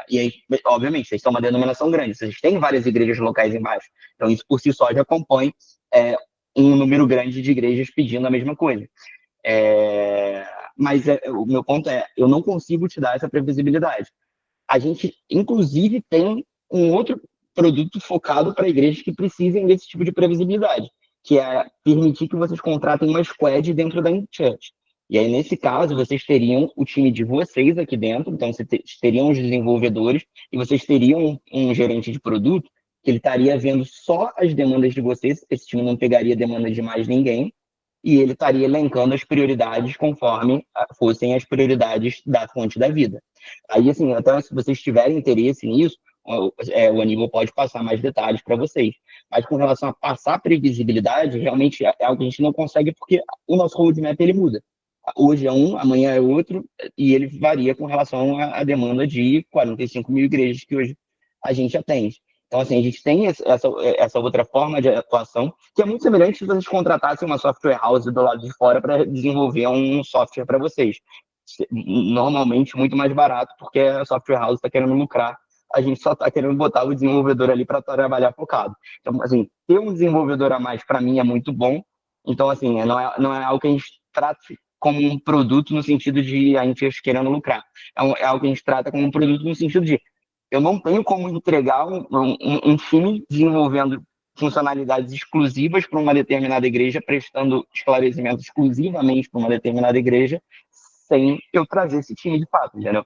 e aí, obviamente, vocês são uma denominação grande, vocês têm várias igrejas locais embaixo. Então, isso por si só já compõe um número grande de igrejas pedindo a mesma coisa. Mas o meu ponto eu não consigo te dar essa previsibilidade. A gente, inclusive, tem um outro produto focado para igrejas que precisem desse tipo de previsibilidade, que é permitir que vocês contratem uma squad dentro da InChurch. E aí, nesse caso, vocês teriam o time de vocês aqui dentro, então vocês teriam os desenvolvedores e vocês teriam um gerente de produto que ele estaria vendo só as demandas de vocês, esse time não pegaria demanda de mais ninguém, e ele estaria elencando as prioridades conforme fossem as prioridades da fonte da vida. Aí, assim, até se vocês tiverem interesse nisso, o Aníbal pode passar mais detalhes para vocês. Mas com relação a passar previsibilidade, realmente é algo que a gente não consegue porque o nosso roadmap ele muda. Hoje é um, amanhã é outro, e ele varia com relação à demanda de 45 mil igrejas que hoje a gente atende. Então, assim, a gente tem essa outra forma de atuação, que é muito semelhante se vocês contratassem uma software house do lado de fora para desenvolver um software para vocês. Normalmente muito mais barato, porque a software house está querendo lucrar, a gente só está querendo botar o desenvolvedor ali para trabalhar focado. Então, assim, ter um desenvolvedor a mais, para mim, é muito bom. Então, assim, não é algo que a gente trate como um produto no sentido de a gente querendo lucrar. É algo que a gente trata como um produto no sentido de eu não tenho como entregar um time desenvolvendo funcionalidades exclusivas para uma determinada igreja, prestando esclarecimento exclusivamente para uma determinada igreja, sem eu trazer esse time de fato, entendeu?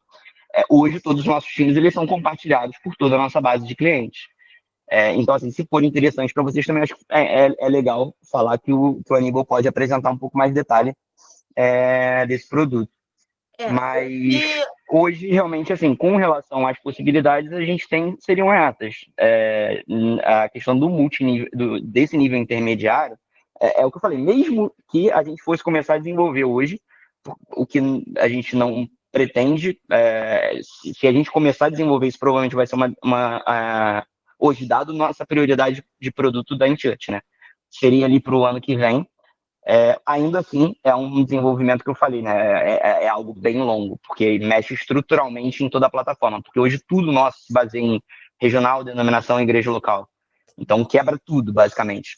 Hoje, todos os nossos times eles são compartilhados por toda a nossa base de clientes. Então, assim, se for interessante para vocês, também acho que é legal falar que o Aníbal pode apresentar um pouco mais de detalhe desse produto. Mas hoje, realmente, assim, com relação às possibilidades, a gente seriam essas. A questão do multinível, desse nível intermediário, é o que eu falei, mesmo que a gente fosse começar a desenvolver hoje, o que a gente não pretende, se a gente começar a desenvolver isso, provavelmente vai ser hoje, dado nossa prioridade de produto da InChurch, né? Seria ali para o ano que vem. Ainda assim, é um desenvolvimento que eu falei, né? É algo bem longo, porque mexe estruturalmente em toda a plataforma, porque hoje tudo nosso se baseia em regional, denominação e igreja local. Então, quebra tudo, basicamente.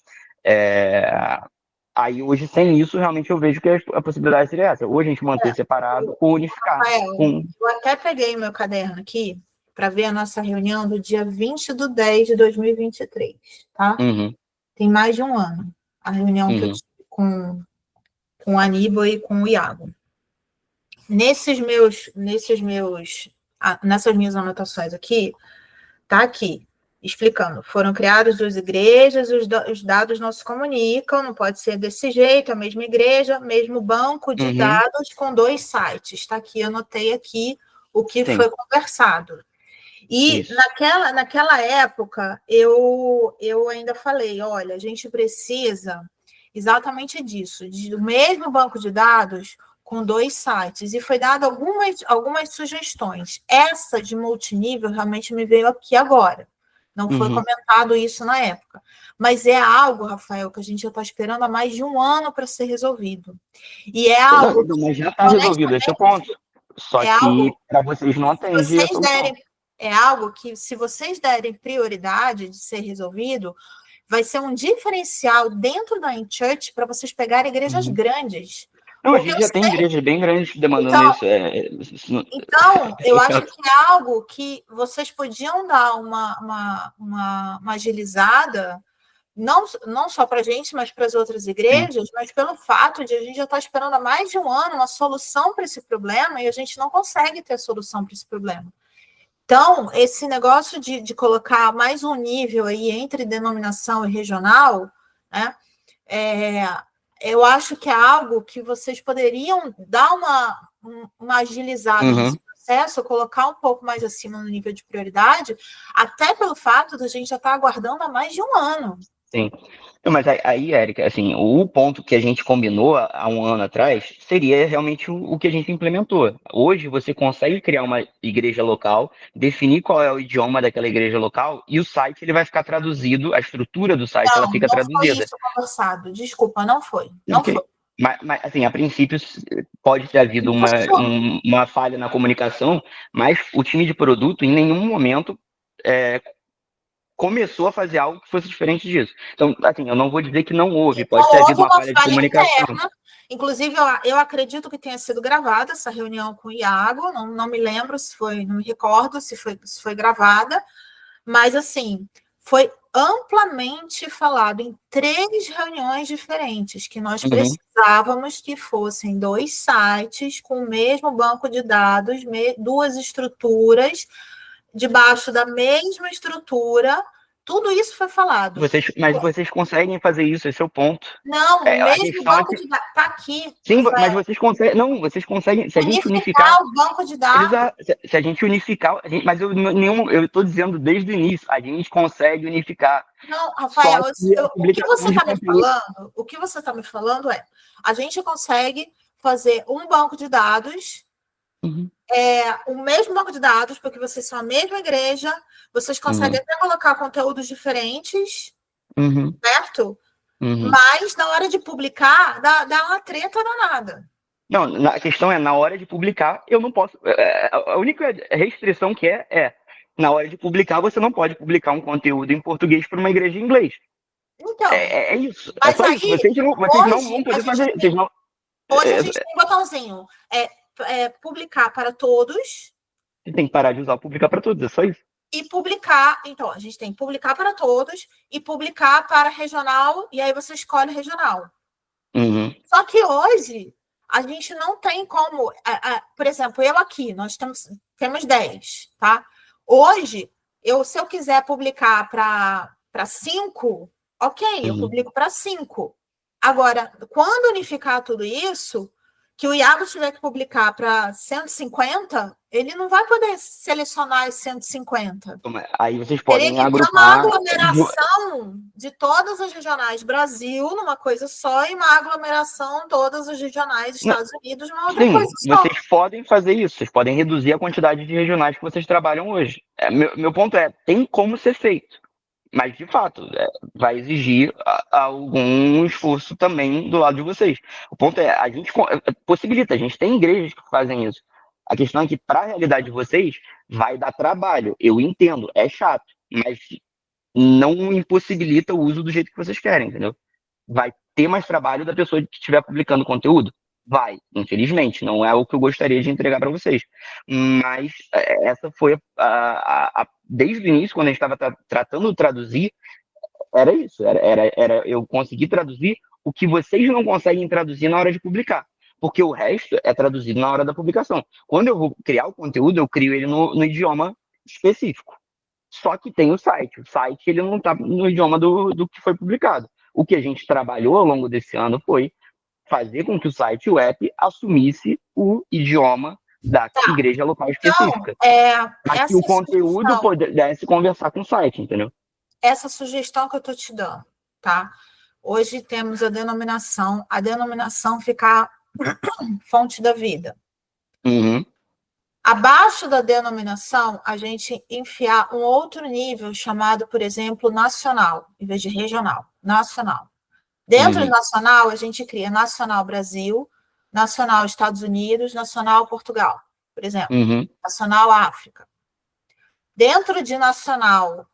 Aí, hoje, sem isso, realmente eu vejo que a possibilidade seria essa. Ou a gente manter separado, ou unificar. Rafael, eu até peguei meu caderno aqui para ver a nossa reunião do dia 20/10 de 2023, tá? Uhum. Tem mais de um ano. A reunião que eu tive com o Aníbal e com o Iago. Nessas minhas anotações aqui, tá aqui, explicando, foram criadas 2 igrejas, os dados não se comunicam, não pode ser desse jeito, a mesma igreja, mesmo banco de dados com 2 sites. Está aqui, anotei aqui o que foi conversado. E naquela época, eu ainda falei, olha, a gente precisa exatamente disso, do mesmo banco de dados, com 2 sites, e foi dado algumas sugestões. Essa de multinível realmente me veio aqui agora. Não foi comentado isso na época. Mas é algo, Rafael, que a gente já está esperando há mais de 1 ano para ser resolvido. E é algo... Mas já está resolvido, esse é o ponto. Só que para vocês não atende a solução. É algo que, se vocês derem prioridade de ser resolvido, vai ser um diferencial dentro da InChurch para vocês pegarem igrejas grandes. Não, a gente já tem igrejas bem grandes demandando isso. Então, eu acho que é algo que vocês podiam dar uma agilizada, não só para a gente, mas para as outras igrejas, mas pelo fato de a gente já estar esperando há mais de 1 ano uma solução para esse problema, e a gente não consegue ter solução para esse problema. Então, esse negócio de colocar mais um nível aí entre denominação e regional, né, eu acho que é algo que vocês poderiam dar uma agilizada nesse processo, colocar um pouco mais acima no nível de prioridade, até pelo fato de a gente já estar aguardando há mais de 1 ano. Sim. Não, mas aí, Érica, assim, o ponto que a gente combinou há 1 ano atrás seria realmente o que a gente implementou. Hoje você consegue criar uma igreja local, definir qual é o idioma daquela igreja local, e o site ele vai ficar traduzido, a estrutura do site ela fica traduzida. Não foi isso conversado. Desculpa, não foi. Não foi. Mas, assim, a princípio pode ter havido uma falha na comunicação, mas o time de produto em nenhum momento começou a fazer algo que fosse diferente disso. Então, assim, eu não vou dizer que não houve, pode ter havido uma falha de comunicação. Interna. Inclusive, eu acredito que tenha sido gravada essa reunião com o Iago, não me lembro não me recordo se foi gravada, mas, assim, foi amplamente falado em 3 reuniões diferentes, que nós precisávamos que fossem 2 sites com o mesmo banco de dados, 2 estruturas, debaixo da mesma estrutura, tudo isso foi falado. Mas vocês conseguem fazer isso, esse é o ponto. Não, o mesmo banco de dados está aqui. Sim, mas vocês conseguem, se a gente unificar o banco de dados. Se a gente unificar, mas eu estou dizendo desde o início, a gente consegue unificar. Não, Rafael, o que você está me falando, me falando é, a gente consegue fazer um banco de dados, o mesmo banco de dados, porque vocês são a mesma igreja, vocês conseguem até colocar conteúdos diferentes, certo? Mas na hora de publicar, dá uma treta danada. Não, a questão é, na hora de publicar, eu não posso. A única restrição que na hora de publicar, você não pode publicar um conteúdo em português para uma igreja em inglês. Então. É isso. É só isso. Vocês não vão poder fazer. Hoje a gente tem um botãozinho. Publicar para todos. Você tem que parar de usar publicar para todos, é só isso. E publicar, então, a gente tem publicar para todos e publicar para regional, e aí você escolhe regional. Só que hoje, a gente não tem como, por exemplo, eu aqui, nós temos 10, tá? Hoje, se eu quiser publicar para 5, ok, eu publico para 5. Agora, quando unificar tudo isso, que o Iago tiver que publicar para 150, ele não vai poder selecionar os 150. Aí vocês podem agrupar uma aglomeração de todas as regionais Brasil numa coisa só e uma aglomeração todas as regionais Estados Unidos numa outra coisa só. Vocês podem fazer isso, vocês podem reduzir a quantidade de regionais que vocês trabalham hoje. Meu ponto tem como ser feito. Mas, de fato, vai exigir algum esforço também do lado de vocês. O ponto é, a gente possibilita, a gente tem igrejas que fazem isso. A questão é que, para a realidade de vocês, vai dar trabalho. Eu entendo, é chato, mas não impossibilita o uso do jeito que vocês querem, entendeu? Vai ter mais trabalho da pessoa que estiver publicando conteúdo? Vai, infelizmente. Não é o que eu gostaria de entregar para vocês. Mas essa foi desde o início, quando a gente estava tratando de traduzir, era isso. Era eu conseguir traduzir o que vocês não conseguem traduzir na hora de publicar. Porque o resto é traduzido na hora da publicação. Quando eu vou criar o conteúdo, eu crio ele no idioma específico. Só que tem o site. O site ele não está no idioma do que foi publicado. O que a gente trabalhou ao longo desse ano foi fazer com que o site e o app assumisse o idioma da igreja local específica. Para que o conteúdo pudesse conversar com o site, entendeu? Essa sugestão que eu estou te dando, tá? Hoje temos a denominação ficar fonte da vida. Uhum. Abaixo da denominação, a gente enfiar um outro nível chamado, por exemplo, nacional, em vez de regional. Nacional. Dentro de nacional, a gente cria Nacional Brasil, Nacional Estados Unidos, Nacional Portugal, por exemplo. Nacional África. Dentro de Nacional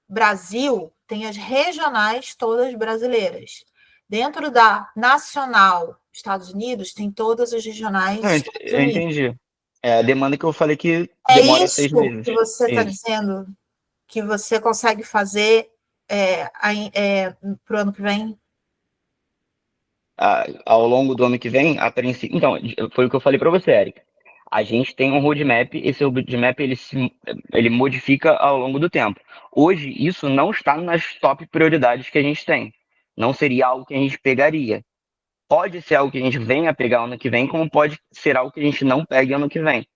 Brasil, tem as regionais todas brasileiras. Dentro da Nacional Estados Unidos, tem todas as regionais. Eu entendi. É a demanda que eu falei que É demora isso 6 meses. que você está dizendo que você consegue fazer para o ano que vem? Ao longo do ano que vem, a princípio. Então, foi o que eu falei para você, Érica. A gente tem um roadmap, esse roadmap ele modifica ao longo do tempo. Hoje, isso não está nas top prioridades que a gente tem. Não seria algo que a gente pegaria. Pode ser algo que a gente venha pegar ano que vem, como pode ser algo que a gente não pegue ano que vem.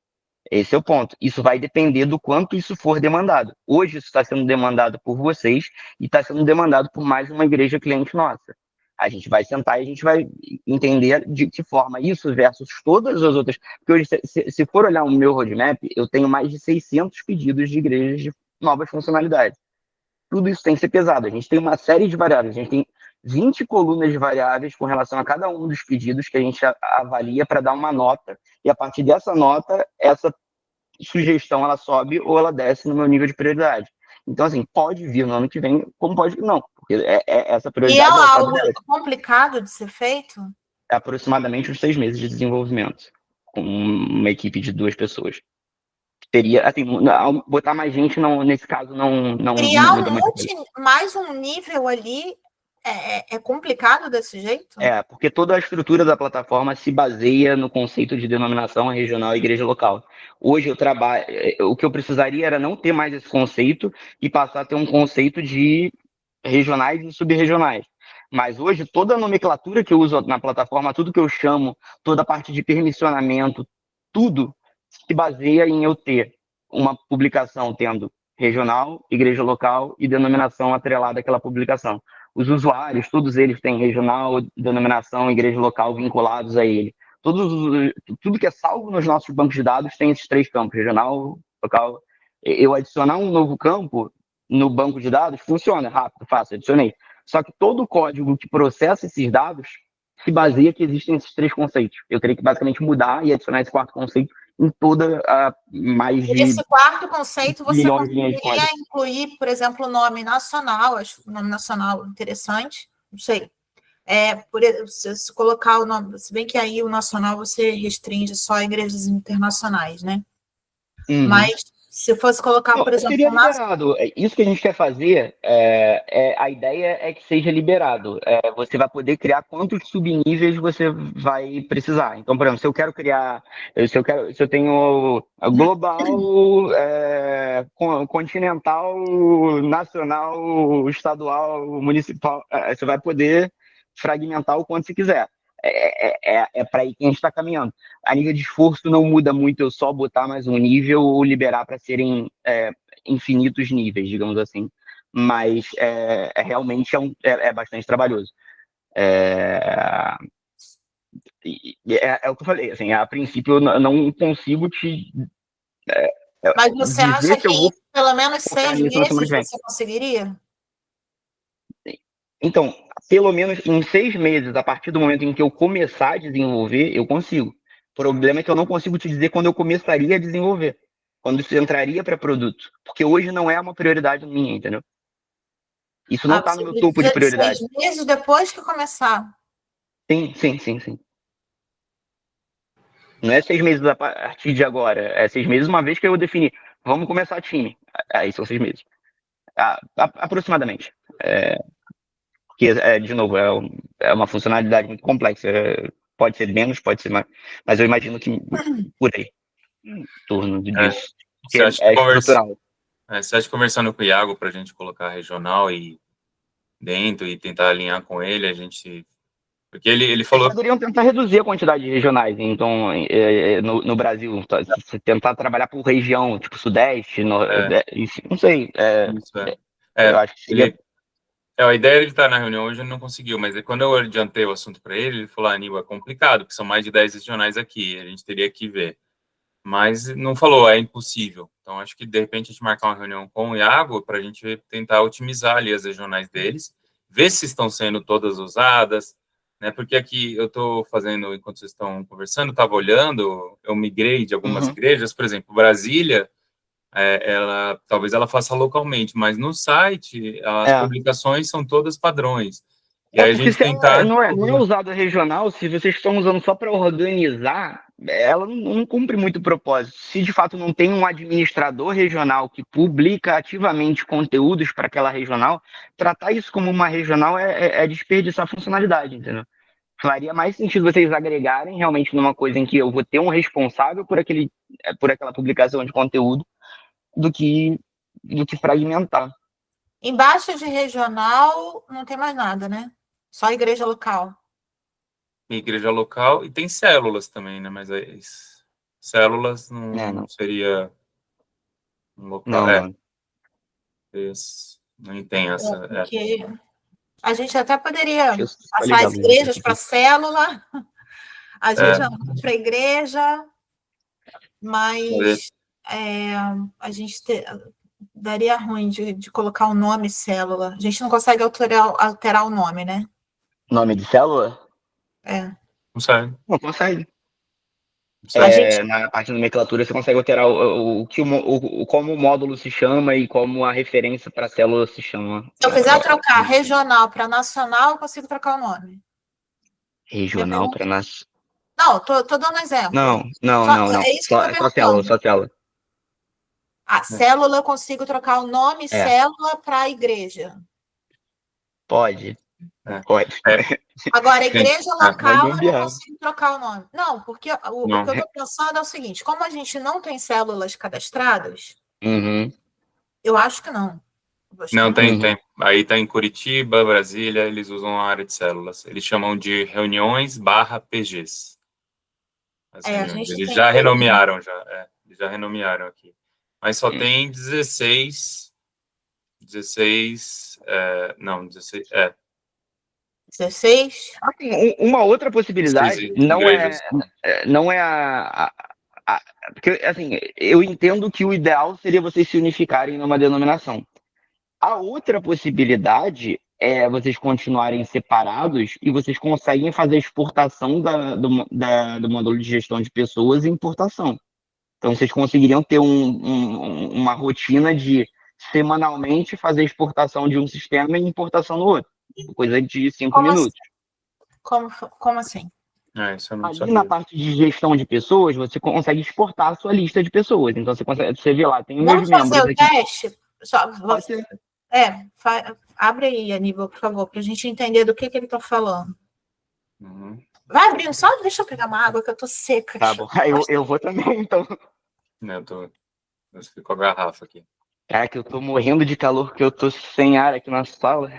Esse é o ponto. Isso vai depender do quanto isso for demandado. Hoje isso está sendo demandado por vocês e está sendo demandado por mais uma igreja cliente nossa. A gente vai sentar e a gente vai entender de que forma isso versus todas as outras. Porque hoje, se for olhar o meu roadmap, eu tenho mais de 600 pedidos de igrejas de novas funcionalidades. Tudo isso tem que ser pesado. A gente tem uma série de variáveis. A gente tem 20 colunas de variáveis com relação a cada um dos pedidos que a gente avalia para dar uma nota. E a partir dessa nota, essa sugestão ela sobe ou ela desce no meu nível de prioridade. Então, assim, pode vir no ano que vem, como pode não, porque essa prioridade... E é algo complicado de ser feito? É aproximadamente uns 6 meses de desenvolvimento, com uma equipe de 2 pessoas. Teria, assim, botar mais gente, não, nesse caso, não criar muda muito. Mais um nível ali é complicado desse jeito? Porque toda a estrutura da plataforma se baseia no conceito de denominação regional e igreja local. Hoje eu trabalho, o que eu precisaria era não ter mais esse conceito e passar a ter um conceito de regionais e subregionais. Mas hoje toda a nomenclatura que eu uso na plataforma, tudo que eu chamo, toda a parte de permissionamento, tudo se baseia em eu ter uma publicação tendo regional, igreja local e denominação atrelada àquela publicação. Os usuários, todos eles têm regional, denominação, igreja local vinculados a ele. Tudo que é salvo nos nossos bancos de dados tem esses 3 campos, regional, local. Eu adicionar um novo campo no banco de dados funciona rápido, fácil, adicionei. Só que todo o código que processa esses dados se baseia que existem esses 3 conceitos. Eu teria que basicamente mudar e adicionar esse 4º conceito em toda a mais de... Esse 4º conceito você conseguiria incluir, por exemplo, o nome nacional, acho o nome nacional interessante, não sei. Se colocar o nome, se bem que aí o nacional você restringe só a igrejas internacionais, né? Mas se fosse colocar, por exemplo... Seria liberado. Isso que a gente quer fazer, a ideia é que seja liberado. Você vai poder criar quantos subníveis você vai precisar. Então, por exemplo, se eu quero criar... Se eu tenho global, continental, nacional, estadual, municipal, você vai poder fragmentar o quanto você quiser. É para aí que a gente está caminhando. A nível de esforço não muda muito, eu só botar mais um nível ou liberar para serem infinitos níveis, digamos assim. Mas realmente é bastante trabalhoso. É o que eu falei, assim, a princípio eu não consigo te... Mas você acha que pelo menos 6 meses você conseguiria? Então, pelo menos em 6 meses, a partir do momento em que eu começar a desenvolver, eu consigo. O problema é que eu não consigo te dizer quando eu começaria a desenvolver, quando isso entraria para produto, porque hoje não é uma prioridade minha, entendeu? Isso não está no meu topo de prioridade. 6 meses depois que começar? Sim. Não é 6 meses a partir de agora, é 6 meses uma vez que eu definir, vamos começar time. Aí são 6 meses. Aproximadamente. Porque, de novo, é uma funcionalidade muito complexa. Pode ser menos, pode ser mais, mas eu imagino que por aí, em torno disso. Você acha estrutural. Você acha que conversando com o Iago para a gente colocar regional e dentro e tentar alinhar com ele, a gente... Porque ele falou... Eles poderiam tentar reduzir a quantidade de regionais, então, no Brasil, tentar trabalhar por região, tipo Sudeste, não sei. Eu acho que seria... A ideia dele estar na reunião hoje ele não conseguiu, mas quando eu adiantei o assunto para ele, ele falou, Aníbal, é complicado, porque são mais de 10 regionais aqui, a gente teria que ver. Mas não falou, é impossível. Então, acho que, de repente, a gente marcar uma reunião com o Iago para a gente tentar otimizar ali as regionais deles, ver se estão sendo todas usadas, né? Porque aqui eu estou fazendo, enquanto vocês estão conversando, estava olhando, eu migrei de algumas igrejas, por exemplo, Brasília, talvez ela faça localmente, mas no site as publicações são todas padrões. E aí a gente tentar... Não é usado a regional, se vocês estão usando só para organizar, ela não cumpre muito o propósito. Se de fato não tem um administrador regional que publica ativamente conteúdos para aquela regional, tratar isso como uma regional é desperdiçar funcionalidade, entendeu? Faria mais sentido vocês agregarem realmente numa coisa em que eu vou ter um responsável por aquela publicação de conteúdo do que fragmentar. Embaixo de regional não tem mais nada, né? Só igreja local. Igreja local, e tem células também, né? Mas células não seria um local. Não. Não tem essa. Porque a gente até poderia passar as igrejas para célula, a gente para a igreja, mas a gente daria ruim de colocar o nome célula. A gente não consegue alterar o nome, né? Nome de célula? Consegue. Não consegue. Gente... Na parte da nomenclatura você consegue alterar como o módulo se chama e como a referência para a célula se chama. Se eu quiser trocar regional para nacional, eu consigo trocar o nome. Regional para nacional? Não, tô dando exemplo. Não. É isso que eu tô perguntando. Só célula. Célula eu consigo trocar o nome célula para igreja. Pode. Pode. Agora, igreja local, eu não consigo trocar o nome. Não, porque o que eu estou pensando é o seguinte, como a gente não tem células cadastradas, eu acho que não. Não, tem. Aí está em Curitiba, Brasília, eles usam a área de células. Eles chamam de reuniões/PGs. Eles já renomearam, eles já renomearam aqui. Mas só tem 16... 16... 16? Assim, uma outra possibilidade não é porque, assim, eu entendo que o ideal seria vocês se unificarem numa denominação. A outra possibilidade é vocês continuarem separados e vocês conseguem fazer a exportação do módulo de gestão de pessoas e importação. Então, vocês conseguiriam ter uma rotina de semanalmente fazer exportação de um sistema e importação no outro. Coisa de 5 minutos. Como assim? Isso eu não Ali sabia. na parte de gestão de pessoas, você consegue exportar a sua lista de pessoas. Então, você vê lá, tem os meus membros fazer o aqui. teste? Abre aí, Aníbal, por favor, para a gente entender do que ele está falando. Vai abrindo, só deixa eu pegar uma água que eu tô seca. Tá bom, eu vou também, então. Eu fico com a garrafa aqui. Que eu tô morrendo de calor, porque eu tô sem ar aqui na sala.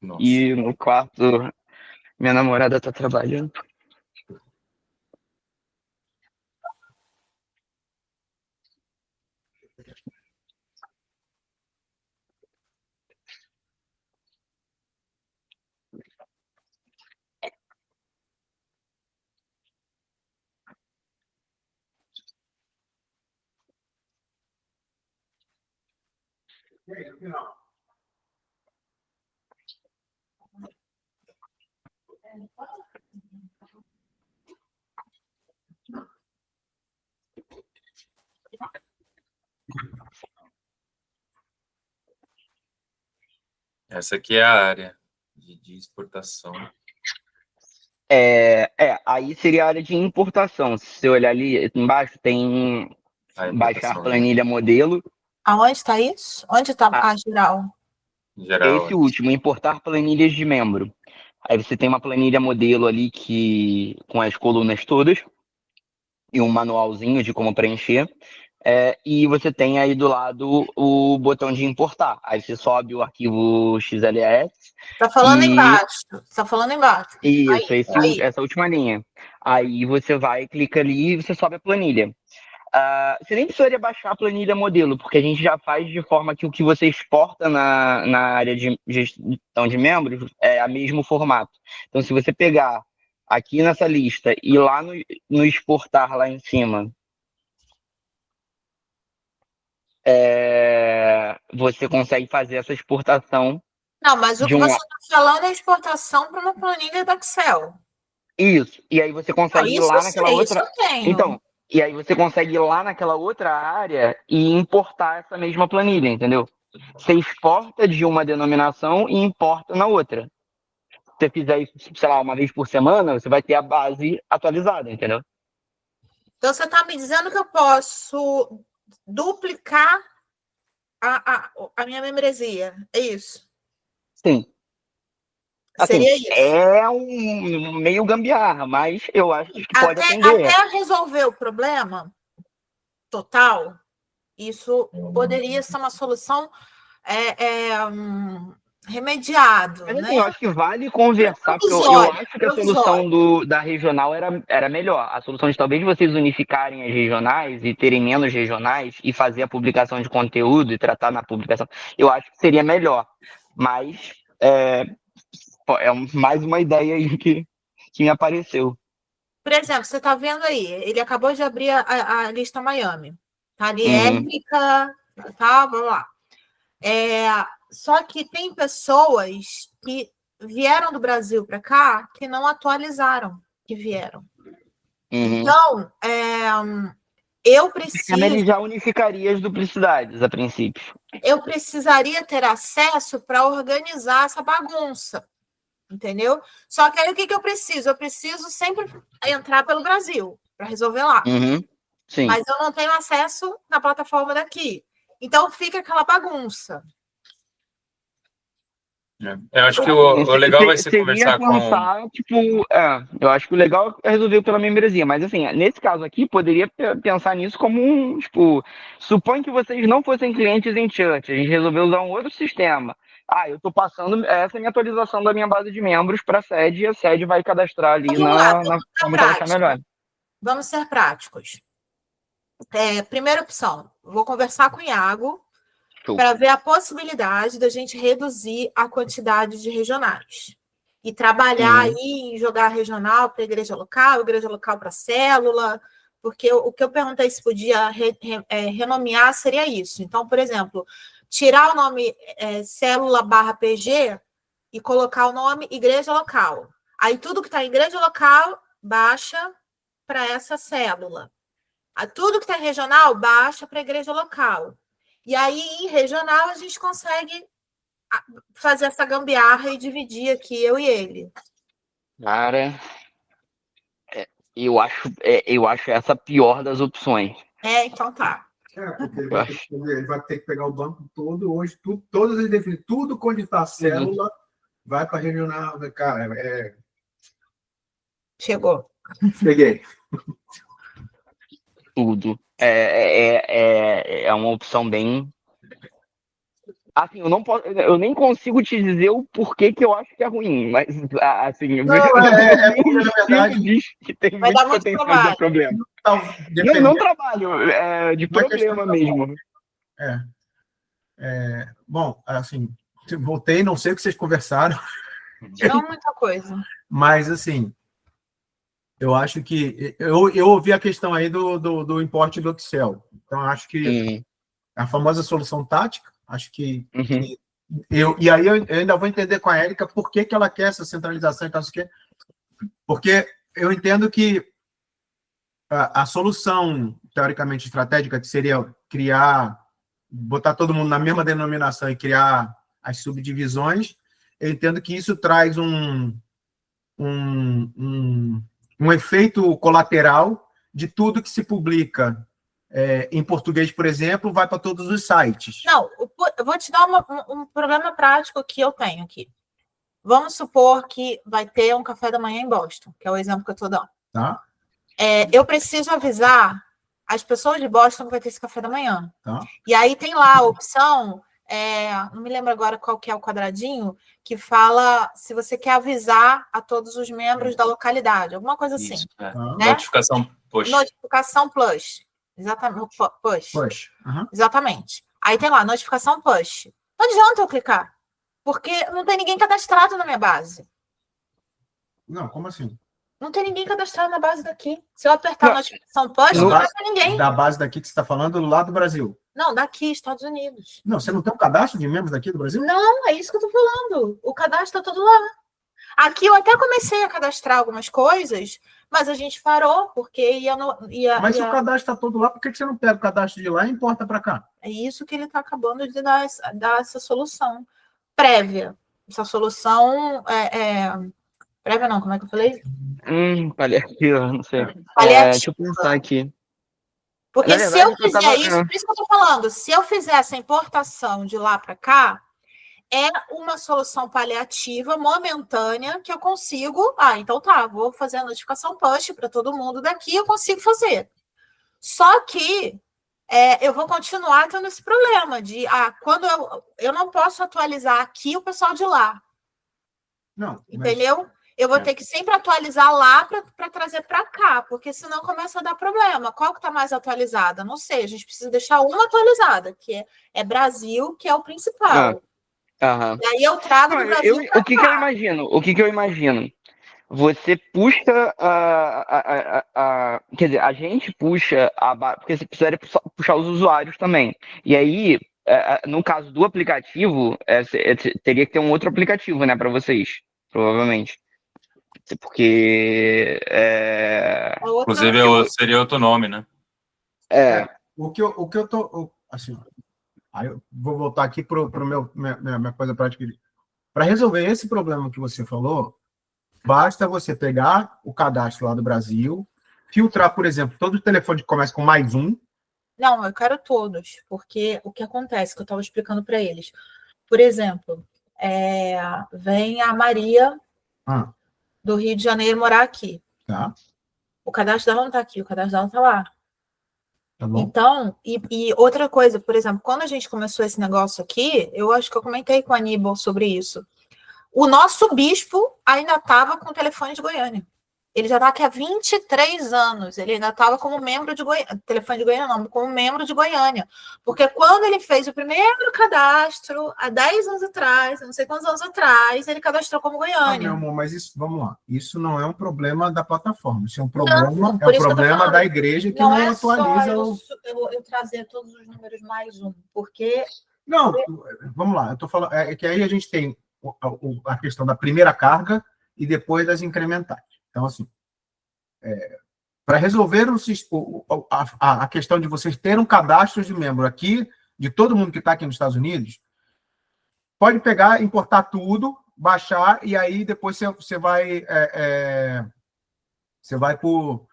Nossa. E no quarto, minha namorada tá trabalhando. Essa aqui é a área de exportação. Aí seria a área de importação. Se você olhar ali embaixo, tem baixar planilha modelo. Aonde está isso? Onde está a geral? Esse último, importar planilhas de membro. Aí você tem uma planilha modelo ali com as colunas todas e um manualzinho de como preencher. E você tem aí do lado o botão de importar. Aí você sobe o arquivo XLS. Tá falando embaixo. Tá falando embaixo. Isso, essa última linha. Aí você vai, clica ali e você sobe a planilha. você nem precisaria baixar a planilha modelo, porque a gente já faz de forma que o que você exporta na área de gestão de membros é o mesmo formato. Então, se você pegar aqui nessa lista e lá no exportar lá em cima, você consegue fazer essa exportação. Não, mas o que você está falando é exportação para uma planilha do Excel. Isso. E aí você consegue ir isso lá eu naquela sei, outra. Isso eu tenho. Então, e aí você consegue ir lá naquela outra área e importar essa mesma planilha, entendeu? Você exporta de uma denominação e importa na outra. Se você fizer isso, sei lá, uma vez por semana, você vai ter a base atualizada, entendeu? Então, você está me dizendo que eu posso duplicar a minha membresia, é isso? Sim. Assim, Seria isso? é um meio gambiarra, mas eu acho que pode atender. Até resolver o problema total, isso poderia ser uma solução remediado. Mas né? assim, eu acho que vale conversar, porque eu acho que a solução da regional era melhor. A solução de talvez vocês unificarem as regionais e terem menos regionais e fazer a publicação de conteúdo e tratar na publicação, eu acho que seria melhor. Mas é mais uma ideia aí que me apareceu. Por exemplo, você está vendo aí, ele acabou de abrir a lista Miami. Tá ali, Érica, tá, vamos lá. Só que tem pessoas que vieram do Brasil para cá que não atualizaram que vieram. Então, eu preciso... Ele já unificaria as duplicidades, a princípio. Eu precisaria ter acesso para organizar essa bagunça, entendeu? Só que aí o que eu preciso? Eu preciso sempre entrar pelo Brasil para resolver lá. Sim. Mas eu não tenho acesso na plataforma daqui. Então, fica aquela bagunça. Eu acho que o legal vai ser conversar pensar, com... eu acho que o legal é resolver pela membresia, mas assim, nesse caso aqui, poderia pensar nisso como suponho que vocês não fossem clientes em Church, a gente resolveu usar um outro sistema. Eu estou passando essa minha atualização da minha base de membros para a sede, e a sede vai cadastrar ali na forma que ela achar melhor. Vamos ser práticos. Primeira opção, vou conversar com o Iago para ver a possibilidade da gente reduzir a quantidade de regionais. E trabalhar aí em jogar regional para igreja local para célula, porque o que eu perguntei se podia renomear seria isso. Então, por exemplo, tirar o nome célula/PG e colocar o nome igreja local. Aí tudo que está em igreja local baixa para essa célula. Tudo que está em regional baixa para a igreja local. E aí, em regional, a gente consegue fazer essa gambiarra e dividir aqui, eu e ele. Cara, eu acho essa a pior das opções. Então tá. Ele vai ter que pegar o banco todo hoje, todas as definições, tudo quando está célula, vai para regional. Cara, Chegou. Peguei. Tudo. É uma opção bem... Assim, eu nem consigo te dizer o porquê que eu acho que é ruim, mas assim, na verdade, diz que tem vai muito potencial de problema. Não trabalho, de problema mesmo. Bom, assim, voltei, não sei o que vocês conversaram. Não muita coisa. Mas, assim, eu acho que... Eu ouvi a questão aí do importe do Excel. Então, acho que a famosa solução tática, acho que... E aí eu ainda vou entender com a Érica por que ela quer essa centralização e tal, porque eu entendo que a solução, teoricamente estratégica, que seria botar todo mundo na mesma denominação e criar as subdivisões, eu entendo que isso traz um efeito colateral de tudo que se publica em português, por exemplo, vai para todos os sites. Não, eu vou te dar um problema prático que eu tenho aqui. Vamos supor que vai ter um café da manhã em Boston, que é o exemplo que eu estou dando. Tá. Eu preciso avisar as pessoas de Boston que vai ter esse café da manhã. Tá. E aí tem lá a opção, não me lembro agora qual que é o quadradinho, que fala se você quer avisar a todos os membros da localidade, alguma coisa assim. Isso, né? Notificação push. Notificação plus. Exatamente. Push. Push. Uhum. Exatamente. Aí tem lá, notificação push. Não adianta eu clicar, porque não tem ninguém cadastrado na minha base. Não, como assim? Não tem ninguém cadastrado na base daqui. Se eu apertar notificação push, Da não vai base- ter ninguém. Da base daqui que você está falando, do lado do Brasil. Não, daqui, Estados Unidos. Não, você não tem um cadastro de membros daqui do Brasil? Não, é isso que eu tô falando. O cadastro tá todo lá. Aqui eu até comecei a cadastrar algumas coisas, mas a gente parou, porque Mas se o cadastro está todo lá, por que você não pega o cadastro de lá e importa para cá? É isso que ele está acabando de dar essa solução prévia. Essa solução prévia não, como é que eu falei? Paliativa, não sei. Paliativa. Deixa eu pensar aqui. Porque Na se verdade, eu fizer isso, por isso que eu estou falando, se eu fizer essa importação de lá para cá, é uma solução paliativa, momentânea, que eu consigo. Então tá, vou fazer a notificação push para todo mundo daqui, eu consigo fazer. Só que eu vou continuar tendo esse problema de quando eu não posso atualizar aqui o pessoal de lá. Não. Entendeu? Eu vou ter que sempre atualizar lá para trazer para cá, porque senão começa a dar problema. Qual que está mais atualizada? Não sei, a gente precisa deixar uma atualizada, que é Brasil, que é o principal. E aí eu trago do Brasil. O que eu imagino? O que eu imagino? Você puxa quer dizer, a gente puxa porque você precisaria puxar os usuários também. E aí, no caso do aplicativo, teria que ter um outro aplicativo, né, para vocês, provavelmente. Porque inclusive seria outro nome, né? O que eu tô assim, aí eu vou voltar aqui para minha coisa prática. Para resolver esse problema que você falou, basta você pegar o cadastro lá do Brasil, filtrar, por exemplo, todo o telefone que começa com +1. Não, eu quero todos, porque o que acontece, que eu estava explicando para eles. Por exemplo, vem a Maria do Rio de Janeiro morar aqui. Tá. O cadastro dela não está aqui, o cadastro dela está lá. Tá bom. Então, e outra coisa, por exemplo, quando a gente começou esse negócio aqui, eu acho que eu comentei com a Aníbal sobre isso. O nosso bispo ainda estava com o telefone de Goiânia. Ele já está aqui há 23 anos. Ele ainda estava como membro de Goiânia. Telefone de Goiânia não, como membro de Goiânia. Porque quando ele fez o primeiro cadastro, há 10 anos atrás, não sei quantos anos atrás, ele cadastrou como Goiânia. Meu amor, mas isso, vamos lá. Isso não é um problema da plataforma. Isso é um problema, é um problema da igreja que não atualiza eu trazer todos os números +1, porque... Não, vamos lá. Eu estou falando que aí a gente tem a questão da primeira carga e depois das incrementais. Então, assim, para resolver a questão de vocês terem um cadastro de membro aqui, de todo mundo que está aqui nos Estados Unidos, pode pegar, importar tudo, baixar, e aí depois você vai por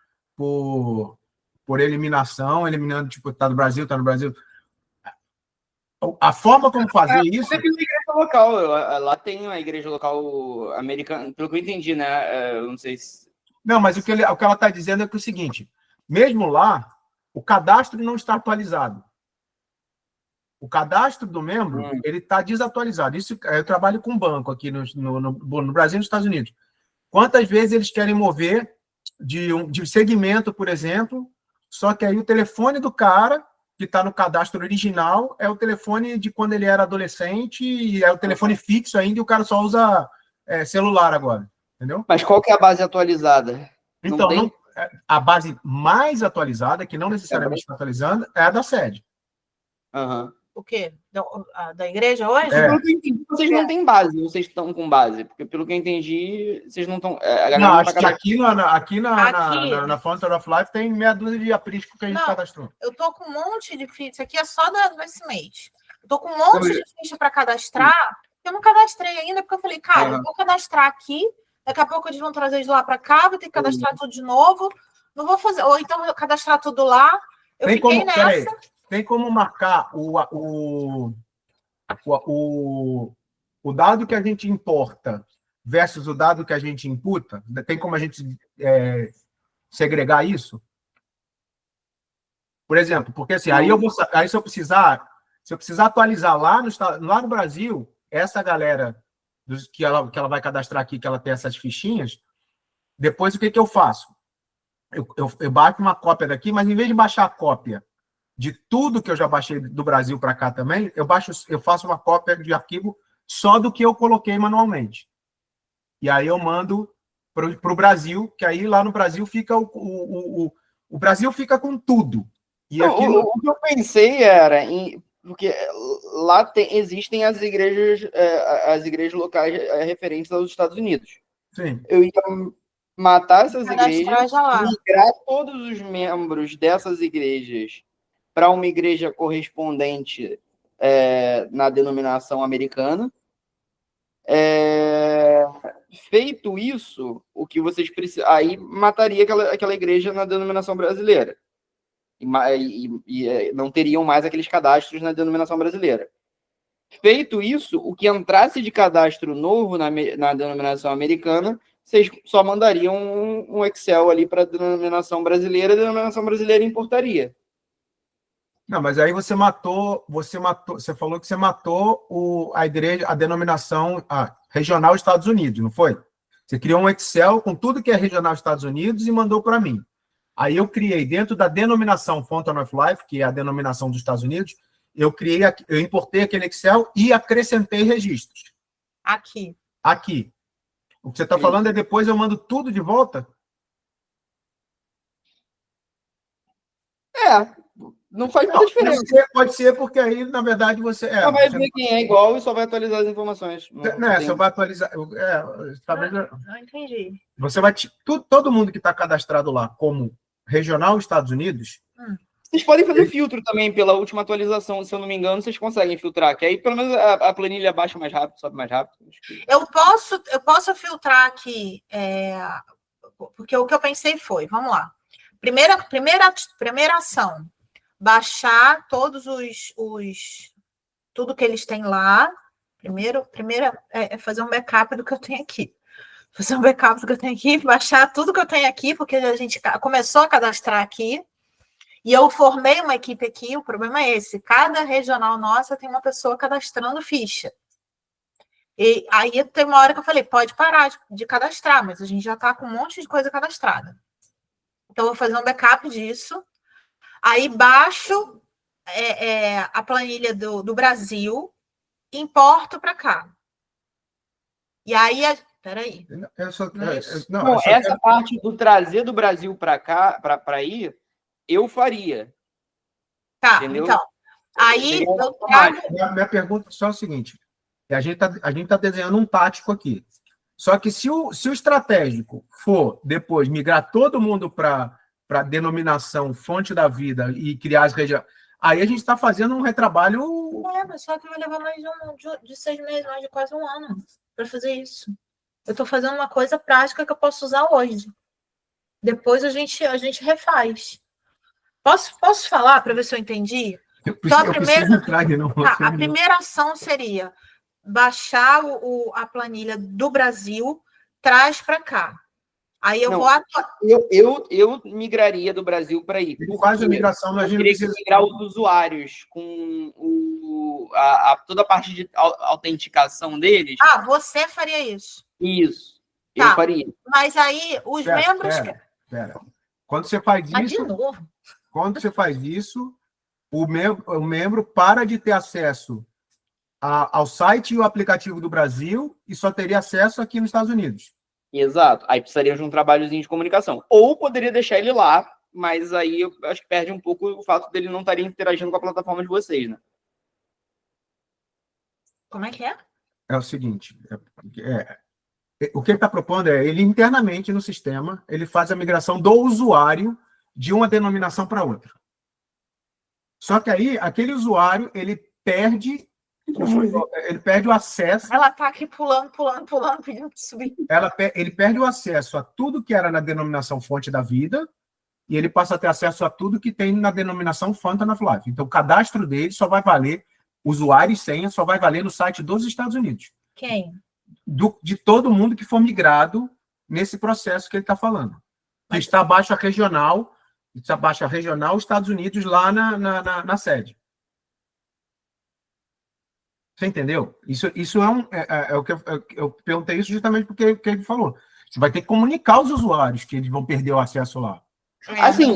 eliminação, eliminando, tipo, está no Brasil. A forma como fazer isso... Tem uma igreja local, lá tem uma igreja local americana, pelo que eu entendi, né? Eu não sei se... Não, mas o que ela está dizendo é que é o seguinte, mesmo lá, o cadastro não está atualizado. O cadastro do membro, ele está desatualizado. Isso, eu trabalho com banco aqui no Brasil e nos Estados Unidos. Quantas vezes eles querem mover de segmento, por exemplo, só que aí o telefone do cara que está no cadastro original é o telefone de quando ele era adolescente e é o telefone fixo ainda e o cara só usa celular agora, entendeu? Mas qual que é a base atualizada? Então, a base mais atualizada, que não necessariamente está atualizando, é a da sede. O quê? Da igreja hoje? Pelo que eu entendi, vocês não têm base, vocês estão com base. Porque pelo que eu entendi, vocês não estão... Não, acho que aqui na Fountain of Life tem meia dúzia de apriscos que a gente cadastrou. Eu tô com um monte de ficha. Isso aqui é só desse mês. Eu tô com um monte de ficha para cadastrar. Eu não cadastrei ainda, porque eu falei, cara, eu vou cadastrar aqui, daqui a pouco eles vão trazer de lá para cá, vou ter que cadastrar tudo de novo. Não vou fazer... Ou então, eu cadastrar tudo lá. Eu fiquei nessa... Tem como marcar o dado que a gente importa versus o dado que a gente imputa? Tem como a gente segregar isso? Por exemplo, porque assim, aí se eu precisar atualizar lá no Brasil, essa galera que ela vai cadastrar aqui, que ela tem essas fichinhas, depois o que eu faço? eu baixo uma cópia daqui, mas em vez de baixar a cópia de tudo que eu já baixei do Brasil para cá também, eu faço uma cópia de arquivo só do que eu coloquei manualmente. E aí eu mando para o Brasil, que aí lá no Brasil fica o Brasil fica com tudo. E Não, aqui o que eu pensei era porque lá existem as igrejas locais referentes aos Estados Unidos. sim. Eu ia matar essas Cadastrar igrejas, já lá. migrar todos os membros dessas igrejas para uma igreja correspondente na denominação americana. Feito isso, o que vocês precisam, aí mataria aquela igreja na denominação brasileira. E não teriam mais aqueles cadastros na denominação brasileira. Feito isso, o que entrasse de cadastro novo na denominação americana, vocês só mandariam um Excel ali para a denominação brasileira, a denominação brasileira importaria. Não, mas aí você falou que você matou a igreja, a denominação regional Estados Unidos, não foi? Você criou um Excel com tudo que é regional Estados Unidos e mandou para mim. Aí eu criei dentro da denominação Fountain of Life, que é a denominação dos Estados Unidos, eu importei aquele Excel e acrescentei registros. Aqui. O que você está falando é depois eu mando tudo de volta? Não faz muita diferença. Pode ser porque aí, na verdade, você... Só vai ver quem é igual e só vai atualizar as informações. Só vai atualizar... talvez, Não entendi. você vai... Todo mundo que está cadastrado lá como regional Estados Unidos... Vocês podem fazer filtro também pela última atualização, se eu não me engano, vocês conseguem filtrar, que aí pelo menos a planilha baixa mais rápido, sobe mais rápido. Eu posso filtrar aqui, porque o que eu pensei foi, vamos lá. Primeira ação, baixar todos tudo que eles têm lá. Primeira é fazer um backup do que eu tenho aqui. Baixar tudo que eu tenho aqui, porque a gente começou a cadastrar aqui. E eu formei uma equipe aqui, o problema é esse. Cada regional nossa tem uma pessoa cadastrando ficha. E aí tem uma hora que eu falei, pode parar de cadastrar, mas a gente já está com um monte de coisa cadastrada. Então, eu vou fazer um backup disso. Aí baixo a planilha do Brasil, importo para cá. E aí, peraí. Essa parte do trazer do Brasil para cá, para aí, eu faria. Tá, entendeu? Então. Aí eu trago... Minha pergunta é só o seguinte: a gente tá desenhando um tático aqui. Só que se o estratégico for depois migrar todo mundo para a denominação fonte da vida e criar as regiões, aí a gente está fazendo um retrabalho. Mas só que vai levar mais de 6 meses, mais de quase um ano para fazer isso. Eu estou fazendo uma coisa prática que eu posso usar hoje. Depois a gente refaz. Posso falar para ver se eu entendi? Então, a primeira ação seria baixar a planilha do Brasil, traz para cá. Aí eu vou... Eu migraria do Brasil para aí. Faz a migração, mas a gente precisa migrar os usuários com toda a parte de autenticação deles. Você faria isso? Isso. Eu faria. Mas aí os membros... Pera. Quando você faz isso... de novo. Quando você faz isso, o membro para de ter acesso ao site e o aplicativo do Brasil e só teria acesso aqui nos Estados Unidos. Exato. Aí precisaria de um trabalhozinho de comunicação. Ou poderia deixar ele lá, mas aí eu acho que perde um pouco o fato dele não estar interagindo com a plataforma de vocês, né? Como é que é? É o seguinte, o que ele está propondo ele internamente no sistema, ele faz a migração do usuário de uma denominação para outra. Só que aí, aquele usuário, ele perde o acesso... Ela está aqui pulando, pedindo para subir. Ele perde o acesso a tudo que era na denominação fonte da vida e ele passa a ter acesso a tudo que tem na denominação Fountain of Life. Então, o cadastro dele só vai valer, usuário e senha, só vai valer no site dos Estados Unidos. Quem? De todo mundo que for migrado nesse processo que ele está falando. Que está abaixo a regional... Estados Unidos, lá na sede. Você entendeu? Isso é o que eu perguntei isso justamente porque ele falou. Você vai ter que comunicar aos usuários que eles vão perder o acesso lá. Assim,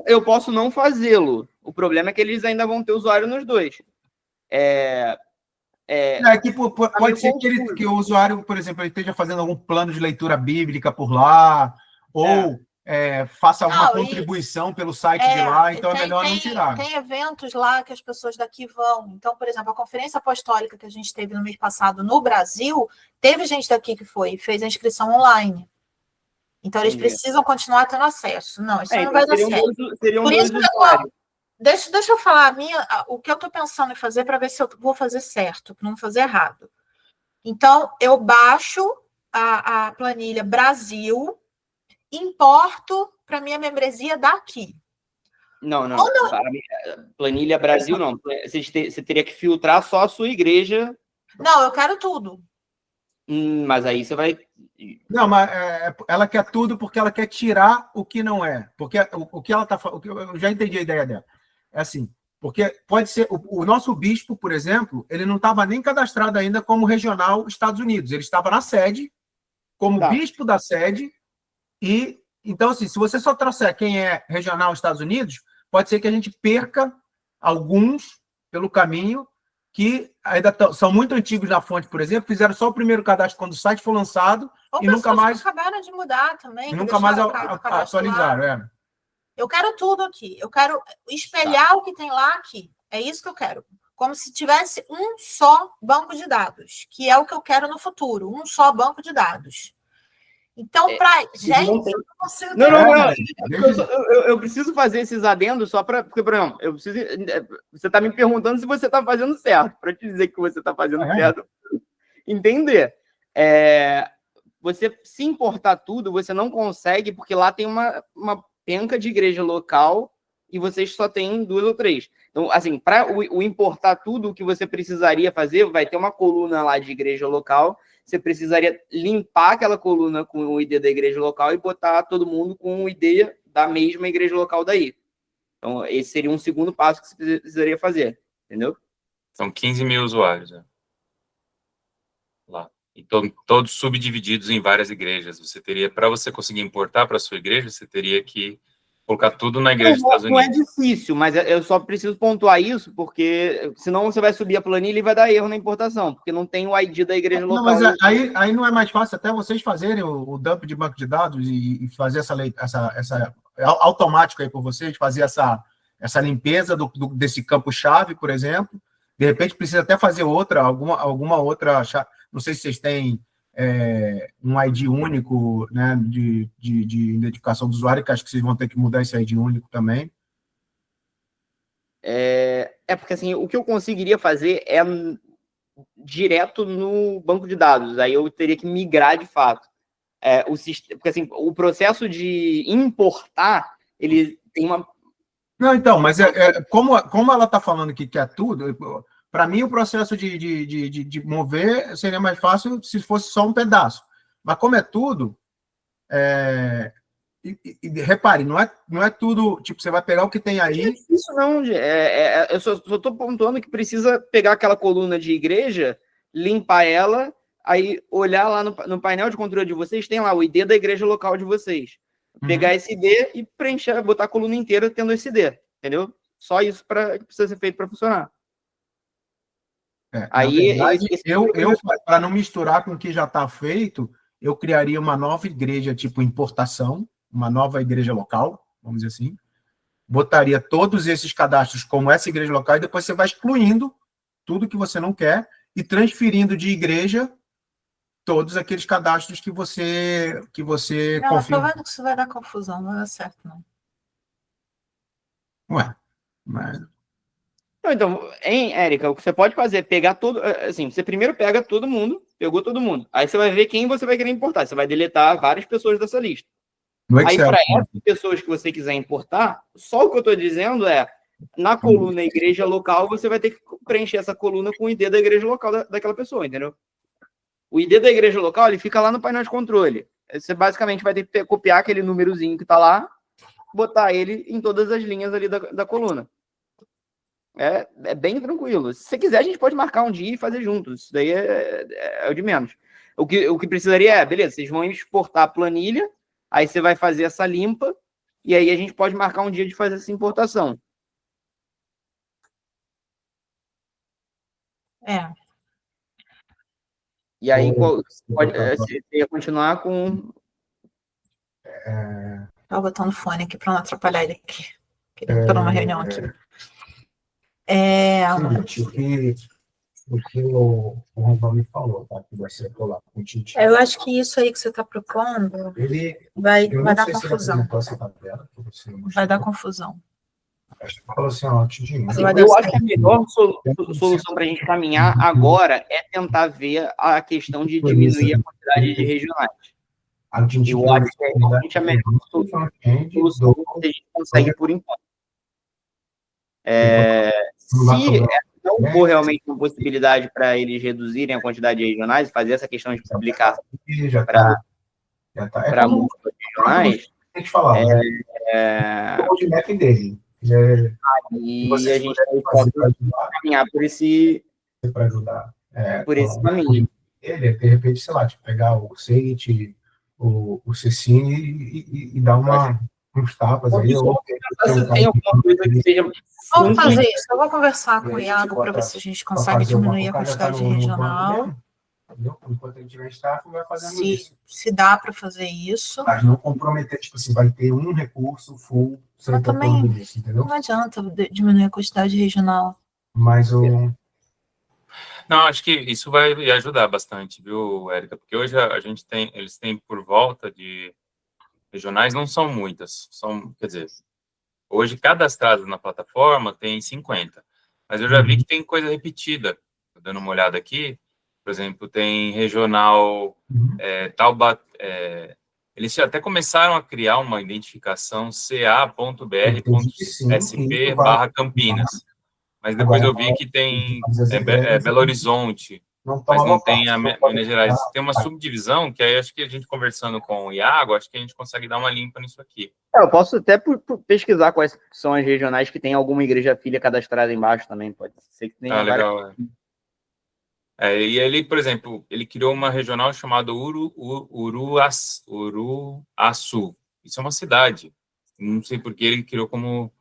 eu posso não fazê-lo. O problema é que eles ainda vão ter usuário nos dois. Pode ser que o usuário, por exemplo, ele esteja fazendo algum plano de leitura bíblica por lá, ou faça alguma contribuição pelo site de lá, então é melhor não tirar. Tem eventos lá que as pessoas daqui vão. Então, por exemplo, a Conferência Apostólica que a gente teve no mês passado no Brasil, teve gente daqui que fez a inscrição online. Então, eles precisam continuar tendo acesso. Não, isso não vai dar certo. Por isso que deixa eu falar o que eu estou pensando em fazer para ver se eu vou fazer certo, para não fazer errado. Então, eu baixo a planilha Brasil, importo para minha membresia daqui. Não. Planilha Brasil, não. Você teria que filtrar só a sua igreja. Não, eu quero tudo. Mas aí você vai... Não, mas ela quer tudo porque ela quer tirar o que não é. Porque o que ela está falando... Eu já entendi a ideia dela. É assim, porque pode ser... O nosso bispo, por exemplo, ele não estava nem cadastrado ainda como regional Estados Unidos. Ele estava na sede, como bispo da sede. E, então, assim, se você só trouxer quem é regional Estados Unidos, pode ser que a gente perca alguns pelo caminho que ainda são muito antigos na fonte, por exemplo, fizeram só o primeiro cadastro quando o site foi lançado e nunca mais... acabaram de mudar também. E nunca mais atualizaram, Eu quero tudo aqui. Eu quero espelhar o que tem lá aqui. É isso que eu quero. Como se tivesse um só banco de dados, que é o que eu quero no futuro. Um só banco de dados. Então, gente, eu não consigo... Eu preciso fazer esses adendos só para... Porque, por exemplo, você está me perguntando se você está fazendo certo. Para te dizer que você está fazendo certo, entender. Você se importar tudo, você não consegue, porque lá tem uma penca de igreja local e vocês só têm 2 ou 3. Então, assim, para o importar tudo, o que você precisaria fazer, vai ter uma coluna lá de igreja local. Você precisaria limpar aquela coluna com o ID da igreja local e botar todo mundo com o ID da mesma igreja local daí. Então, esse seria um segundo passo que você precisaria fazer, entendeu? São 15 mil usuários lá. E todos subdivididos em várias igrejas. Você teria, para você conseguir importar para a sua igreja, você teria que colocar tudo na igreja dos Estados Unidos. Não é difícil, mas eu só preciso pontuar isso, porque senão você vai subir a planilha e vai dar erro na importação, porque não tem o ID da igreja local. Não, mas aí não é mais fácil até vocês fazerem o dump de banco de dados e fazer essa automático aí por vocês, fazer essa limpeza desse campo-chave, por exemplo. De repente precisa até fazer alguma outra, não sei se vocês têm um ID único, né, de identificação do usuário, que acho que vocês vão ter que mudar esse ID único também. Porque assim, o que eu conseguiria fazer é direto no banco de dados, aí eu teria que migrar de fato. Porque assim, o processo de importar, ele tem uma... Não, então, mas como ela está falando que quer tudo, para mim o processo de mover seria mais fácil se fosse só um pedaço. Mas como é tudo, repare, não é tudo, tipo, você vai pegar o que tem aí... Não é difícil, não. Eu só estou pontuando que precisa pegar aquela coluna de igreja, limpar ela, aí olhar lá no painel de controle de vocês, tem lá o ID da igreja local de vocês. Pegar esse ID e preencher, botar a coluna inteira tendo esse ID, entendeu? Só isso que precisa ser feito para funcionar. Aí, para não misturar com o que já está feito, eu criaria uma nova igreja, tipo importação, uma nova igreja local, vamos dizer assim, botaria todos esses cadastros como essa igreja local e depois você vai excluindo tudo que você não quer e transferindo de igreja todos aqueles cadastros que você não, confia. Eu tô vendo que isso vai dar confusão, não vai dar certo, não. Ué, mas... Então, Érica, o que você pode fazer é pegar todo... Assim, você primeiro pega todo mundo, pegou todo mundo. Aí você vai ver quem você vai querer importar. Você vai deletar várias pessoas dessa lista. Aí, para essas pessoas que você quiser importar, só o que eu estou dizendo na coluna igreja local, você vai ter que preencher essa coluna com o ID da igreja local daquela pessoa, entendeu? O ID da igreja local, ele fica lá no painel de controle. Você basicamente vai ter que copiar aquele númerozinho que está lá, botar ele em todas as linhas ali da coluna. É bem tranquilo. Se você quiser, a gente pode marcar um dia e fazer juntos. Isso daí é o de menos. O que precisaria beleza, vocês vão exportar a planilha, aí você vai fazer essa limpa, e aí a gente pode marcar um dia de fazer essa importação. E aí você ia continuar com... Estava botando fone aqui para não atrapalhar ele aqui. Queria para uma reunião aqui. O que o Rambam me falou, tá? Que vai ser lá com o Titi. Eu acho que isso aí que você está propondo vai dar confusão. Vai dar confusão. Acho que falou assim, ó, Titi. Eu acho que a melhor solução para a gente caminhar agora é tentar ver a questão de diminuir a quantidade de regionais. Eu acho que é realmente a melhor solução que a gente consegue por enquanto. Se não for realmente uma possibilidade para eles reduzirem a quantidade de regionais, fazer essa questão de publicar para múltiplas regionais, tem que falar, o roadmap dele. E a gente pode caminhar por esse caminho. Ele, de repente, sei lá, tipo, pegar o Seit, o Cecine e dar uns tapas aí. Tem alguma coisa que seja... Vamos fazer isso. Eu vou conversar com o Iago para ver se a gente consegue diminuir a quantidade regional. Enquanto a gente tiver staff, vai fazendo isso. Se dá para fazer isso. Mas não comprometer, tipo assim, vai ter um recurso full. Mas também disso, não adianta diminuir a quantidade regional. Mas o... Não, acho que isso vai ajudar bastante, viu, Érica? Porque hoje eles têm por volta de regionais, não são muitas, quer dizer, hoje cadastradas na plataforma tem 50, mas eu já vi que tem coisa repetida. Tô dando uma olhada aqui, por exemplo, tem regional eles até começaram a criar uma identificação ca.br.sp/Campinas. Mas depois eu vi que tem Belo Horizonte, mas não tem a Minas Gerais. Tem uma subdivisão que aí acho que a gente conversando com o Iago, acho que a gente consegue dar uma limpa nisso aqui. Eu posso até pesquisar quais são as regionais que tem alguma igreja filha cadastrada embaixo também, pode ser que tenha legal. E ele, por exemplo, ele criou uma regional chamada Uruaçu. Isso é uma cidade. Não sei por que ele criou como...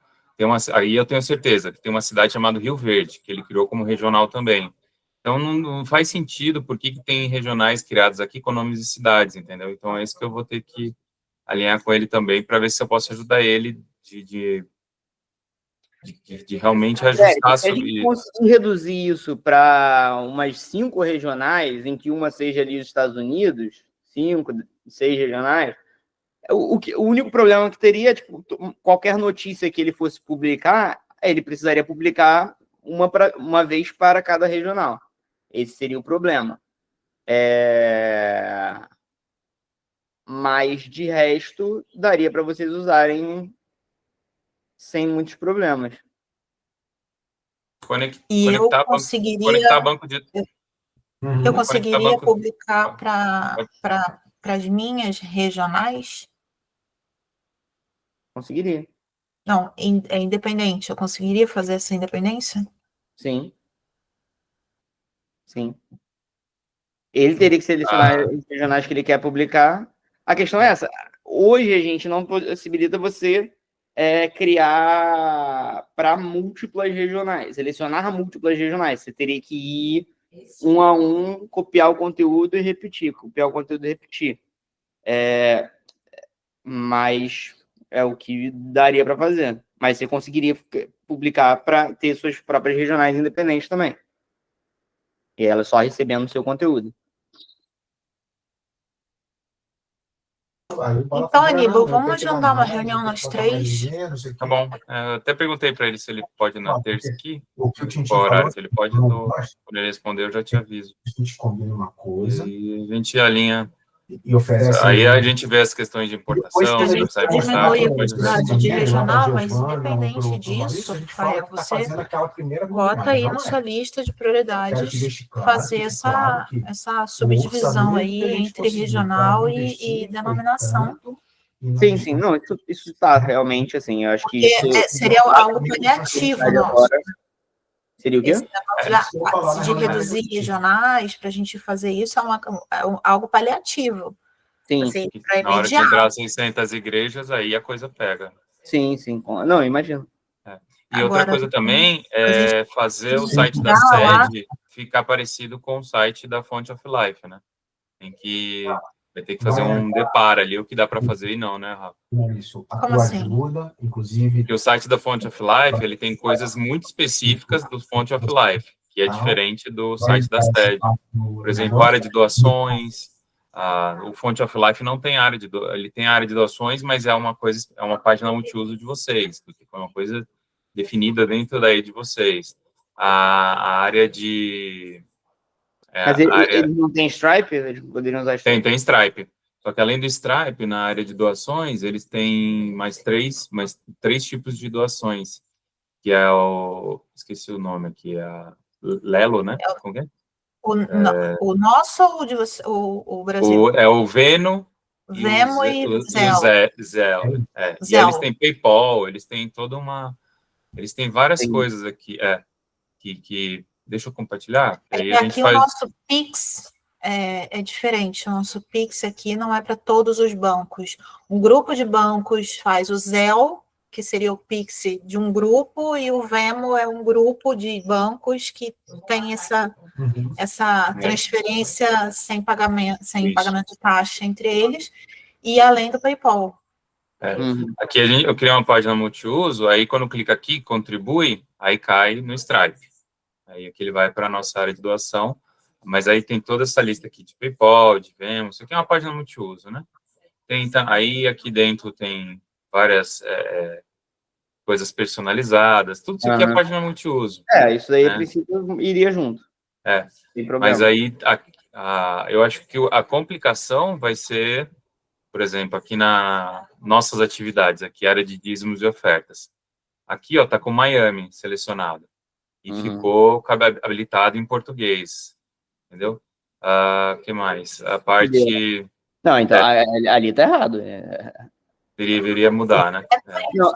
Aí eu tenho certeza que tem uma cidade chamada Rio Verde, que ele criou como regional também. Então, não faz sentido por que tem regionais criados aqui com nomes de cidades, entendeu? Então, é isso que eu vou ter que alinhar com ele também, para ver se eu posso ajudar ele de realmente ajustar se a gente conseguir reduzir isso para umas 5 regionais, em que uma seja ali os Estados Unidos, 5, 6 regionais, o único problema que teria, tipo, qualquer notícia que ele fosse publicar, ele precisaria publicar uma vez para cada regional. Esse seria o problema. Mas, de resto, daria para vocês usarem sem muitos problemas. Conectar banco de... Eu conseguiria publicar para as minhas regionais? Conseguiria. Não, é independente. Eu conseguiria fazer essa independência? Sim. Ele teria que selecionar os regionais que ele quer publicar. A questão é essa. Hoje a gente não possibilita você criar para múltiplas regionais, selecionar múltiplas regionais. Você teria que ir um a um, copiar o conteúdo e repetir, mas é o que daria para fazer. Mas você conseguiria publicar para ter suas próprias regionais independentes também. E ela só recebendo o seu conteúdo. Então, Aníbal, vamos agendar uma reunião nós 3. Tá bom. Eu até perguntei para ele se ele pode na terça aqui. Qual horário que ele pode? Quando ele responder, eu já te aviso. A gente combina uma coisa. E a gente alinha. E oferece... Aí a gente vê as questões de importação, a gente diminui a quantidade de regional, mas independente disso, Rafael, você bota aí na sua lista de prioridades fazer essa subdivisão aí entre regional e denominação. Sim. Não, isso está realmente assim, eu acho que seria algo paliativo nosso. Seria o quê? De reduzir regionais, para a gente fazer isso, é algo paliativo. Sim, Assim, Que para na hora que imediato. entrar 600 igrejas, aí a coisa pega. sim. Não, imagino. E outra Agora, coisa também a gente é fazer o tem que site da chegar lá. sede ficar parecido com o site da Font of Life, né? Vai ter que fazer um deparo ali, o que dá para fazer e não, né, Rafa? Isso. A Como tua assim? ajuda, inclusive. Porque o site da Font of Life, ele tem coisas muito específicas do Font of Life, que é diferente do site da sede. Por exemplo, área de doações. O Font of Life não tem área ele tem área de doações, mas é uma página multiuso de vocês, porque foi uma coisa definida dentro daí de vocês. A área de Mas eles não têm Stripe? Eles poderiam usar Stripe? tem Stripe. Só que além do Stripe, na área de doações, eles têm mais três tipos de doações, que é esqueci o nome aqui, Lelo, né? Como que é? O nosso ou o Brasil? É o Veno e Vemo e o Zell. Zell. E Zell. eles têm PayPal, eles têm eles têm várias coisas aqui, que deixa eu compartilhar. Aí a gente Aqui faz. o nosso Pix é diferente. O nosso Pix aqui não é para todos os bancos. Um grupo de bancos faz o Zell, que seria o Pix de um grupo, e o Vemo é um grupo de bancos que tem essa transferência sem pagamento de taxa entre eles, e além do PayPal. Aqui eu criei uma página multiuso, aí quando clica aqui, contribui, aí cai no Stripe. Aí aqui ele vai para a nossa área de doação, mas aí tem toda essa lista aqui de PayPal, de Venmo, isso aqui é uma página multiuso, né? Aí aqui dentro tem várias coisas personalizadas, tudo isso aqui é página multiuso. Isso daí, a princípio, iria junto. Sem problema. Mas aí, eu acho que a complicação vai ser, por exemplo, aqui na nossas atividades, aqui área de dízimos e ofertas. Aqui, ó, tá com Miami selecionado. E ficou habilitado em português. Entendeu? Que mais? A parte... Não, então, ali tá errado. Deveria mudar, né? Não,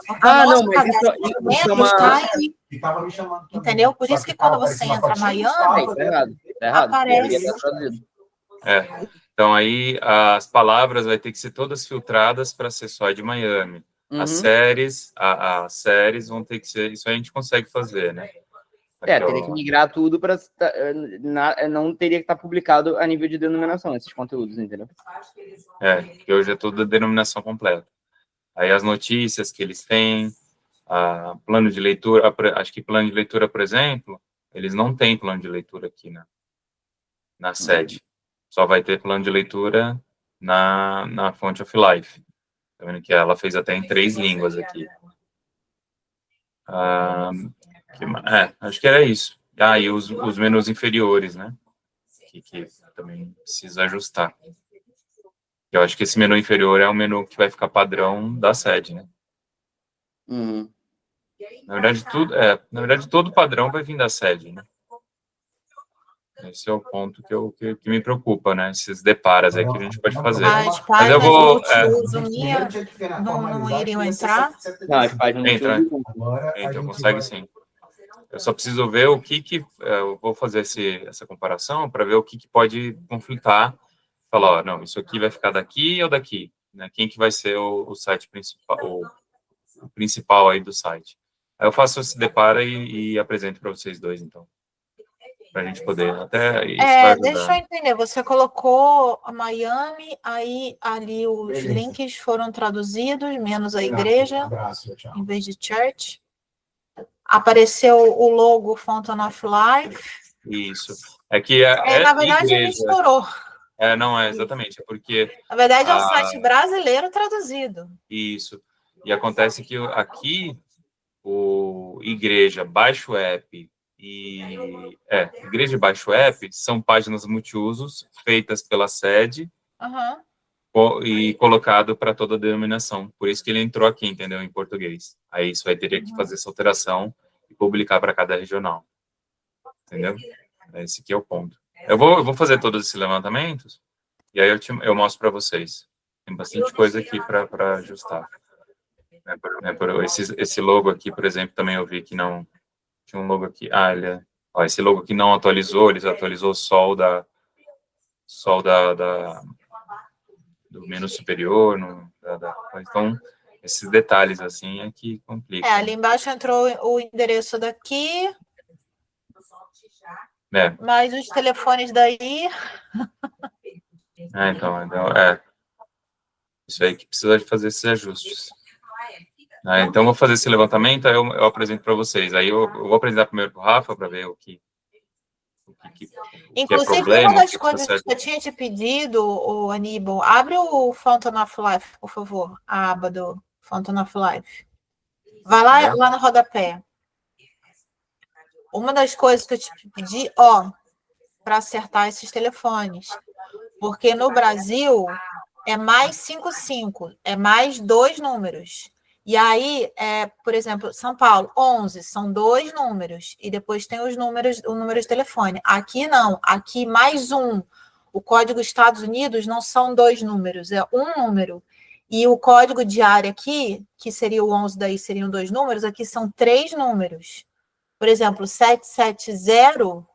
mas isso é uma... Entendeu? Por isso que quando você entra Miami, tá errado. aparece. Então, aí, as palavras vai ter que ser todas filtradas para ser só de Miami. As séries vão ter que ser... Isso a gente consegue fazer, né? Teria que migrar tudo para... Não teria que estar publicado a nível de denominação, esses conteúdos, entendeu? Porque hoje é tudo denominação completa. Aí as notícias que eles têm, plano de leitura, acho que plano de leitura, por exemplo, eles não têm plano de leitura aqui na sede. Só vai ter plano de leitura na Font of Life. Tá vendo que ela fez até em 3 línguas aqui. Acho que era isso. E os menus inferiores, né? Que também precisa ajustar. Eu acho que esse menu inferior é o menu que vai ficar padrão da sede, né? Na verdade, todo padrão vai vir da sede, né? Esse é o ponto que me preocupa, né? Esses deparos aí que a gente pode fazer. As Mas eu páginas vou... multiuso não iriam entrar? Não, as páginas Entra. Então, consegue sim. Eu só preciso ver o que eu vou fazer essa comparação para ver o que pode conflitar. Falar, não, isso aqui vai ficar daqui ou daqui, né? Quem que vai ser o site principal, o principal aí do site. Aí eu faço esse deparo e apresento para vocês dois, então. Para a gente poder até... Isso vai ajudar. Deixa eu entender, você colocou a Miami, aí ali os links foram traduzidos, menos a igreja, em vez de church. Apareceu o logo Fountain of Life. Isso. É que na verdade, igreja. ele misturou. Não é, exatamente. É porque... Na verdade, é um site brasileiro traduzido. Isso. E acontece que aqui, o Igreja Baixo App Igreja e Baixo App são páginas multiusos feitas pela sede e colocado para toda a denominação. Por isso que ele entrou aqui, entendeu? Em português. Aí isso vai ter que fazer essa alteração e publicar para cada regional. Entendeu? Esse aqui é o ponto. Eu vou fazer todos esses levantamentos e aí eu mostro para vocês. Tem bastante coisa aqui para ajustar. Esse logo aqui, por exemplo, também eu vi que não... Tinha um logo aqui. Esse logo aqui não atualizou, eles atualizou só o do menu superior. Então, esses detalhes, assim, é que complica. Ali embaixo entrou o endereço daqui, mas os telefones daí... Então, isso aí que precisa de fazer esses ajustes. Então, eu vou fazer esse levantamento, aí eu apresento para vocês. Aí eu vou apresentar primeiro para o Rafa, para ver o que Inclusive, é problema, uma das coisas que eu tinha te pedido, o Aníbal, abre o Fountain of Life, por favor, a aba do Fountain of Life. Vai lá no rodapé. Uma das coisas que eu te pedi, para acertar esses telefones, porque no Brasil é mais 55, é mais 2 números. E aí, por exemplo, São Paulo, 11, são 2 números, e depois tem o número de telefone. Aqui não, aqui mais 1. O código Estados Unidos não são 2 números, é 1 número. E o código de área aqui, que seria o 11, daí seriam 2 números, aqui são 3 números. Por exemplo, 770,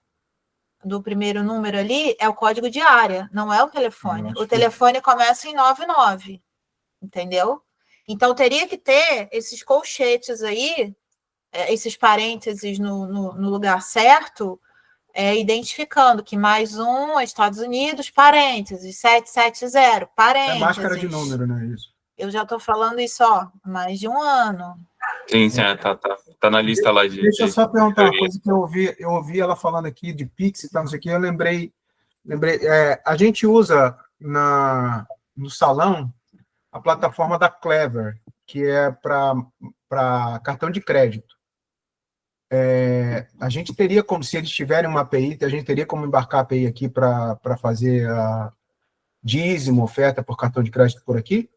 do primeiro número ali, é o código de área, não é o telefone. O telefone começa em 99, entendeu? Então, teria que ter esses colchetes aí, esses parênteses no lugar certo, identificando que mais 1 é Estados Unidos, parênteses, 770, parênteses. É máscara de número, não é isso? Eu já estou falando isso, há mais de 1 ano. Sim, tá na lista lá de... Deixa eu só perguntar uma coisa que eu ouvi ela falando aqui de Pix e tal, não sei o que, eu lembrei, a gente usa no salão a plataforma da Clever, que é para cartão de crédito. A gente teria como, se eles tiverem uma API, a gente teria como embarcar a API aqui para fazer a dízimo, oferta por cartão de crédito por aqui?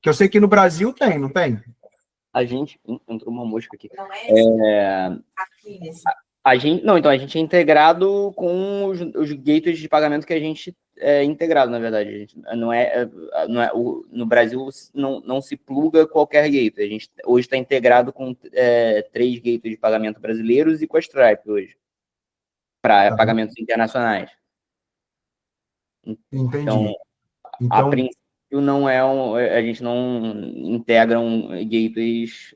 Que eu sei que no Brasil tem, não tem? A gente... Entrou uma mosca aqui. A gente é integrado com os gateways de pagamento que a gente é integrado, na verdade. No Brasil não se pluga qualquer gateway. A gente hoje está integrado com 3 gateways de pagamento brasileiros e com a Stripe hoje, para pagamentos internacionais. Entendi. A princípio, a gente não integra gateways...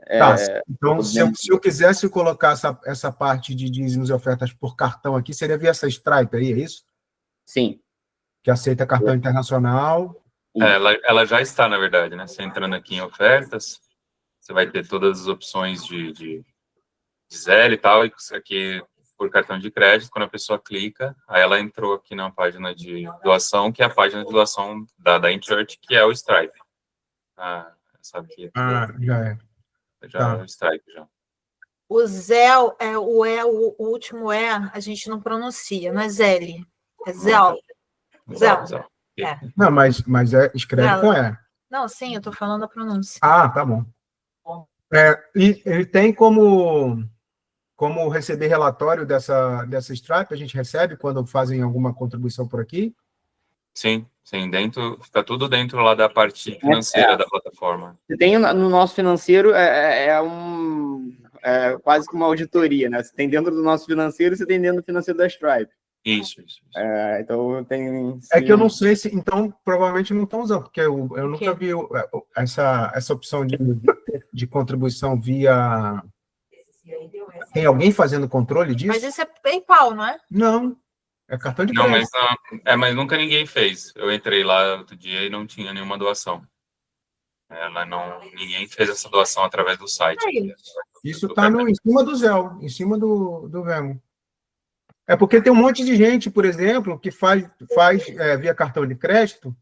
Então, se eu quisesse colocar essa parte de dízimos e ofertas por cartão aqui, seria via essa Stripe aí, é isso? Sim. Que aceita cartão internacional. Ela já está, na verdade, né? Você entrando aqui em ofertas, você vai ter todas as opções de Zelle e tal, e aqui por cartão de crédito, quando a pessoa clica, aí ela entrou aqui na página de doação, que é a página de doação da InChurch, que é o Stripe. Sabe que já é. Já é o Stripe, já. O Zelle, o último a gente não pronuncia, não é Zelle, é Zelle. Zelle. Não, mas escreve com E. Não, sim, eu estou falando a pronúncia. Tá bom. E ele tem como receber relatório dessa Stripe? A gente recebe quando fazem alguma contribuição por aqui? Sim, fica tudo dentro lá da parte financeira da plataforma. Você tem no nosso financeiro, quase que uma auditoria, né? Você tem dentro do nosso financeiro, você tem dentro do financeiro da Stripe. Isso. Então tem... É que eu não sei se... Então, provavelmente não estão usando, porque eu nunca vi essa opção de contribuição via... Tem alguém fazendo controle disso? Mas isso é PayPal, não é? Não. É cartão de crédito. Mas nunca ninguém fez. Eu entrei lá outro dia e não tinha nenhuma doação. Ninguém fez essa doação através do site. Isso está em cima do Zelle, em cima do Venmo. É porque tem um monte de gente, por exemplo, que faz via cartão de crédito,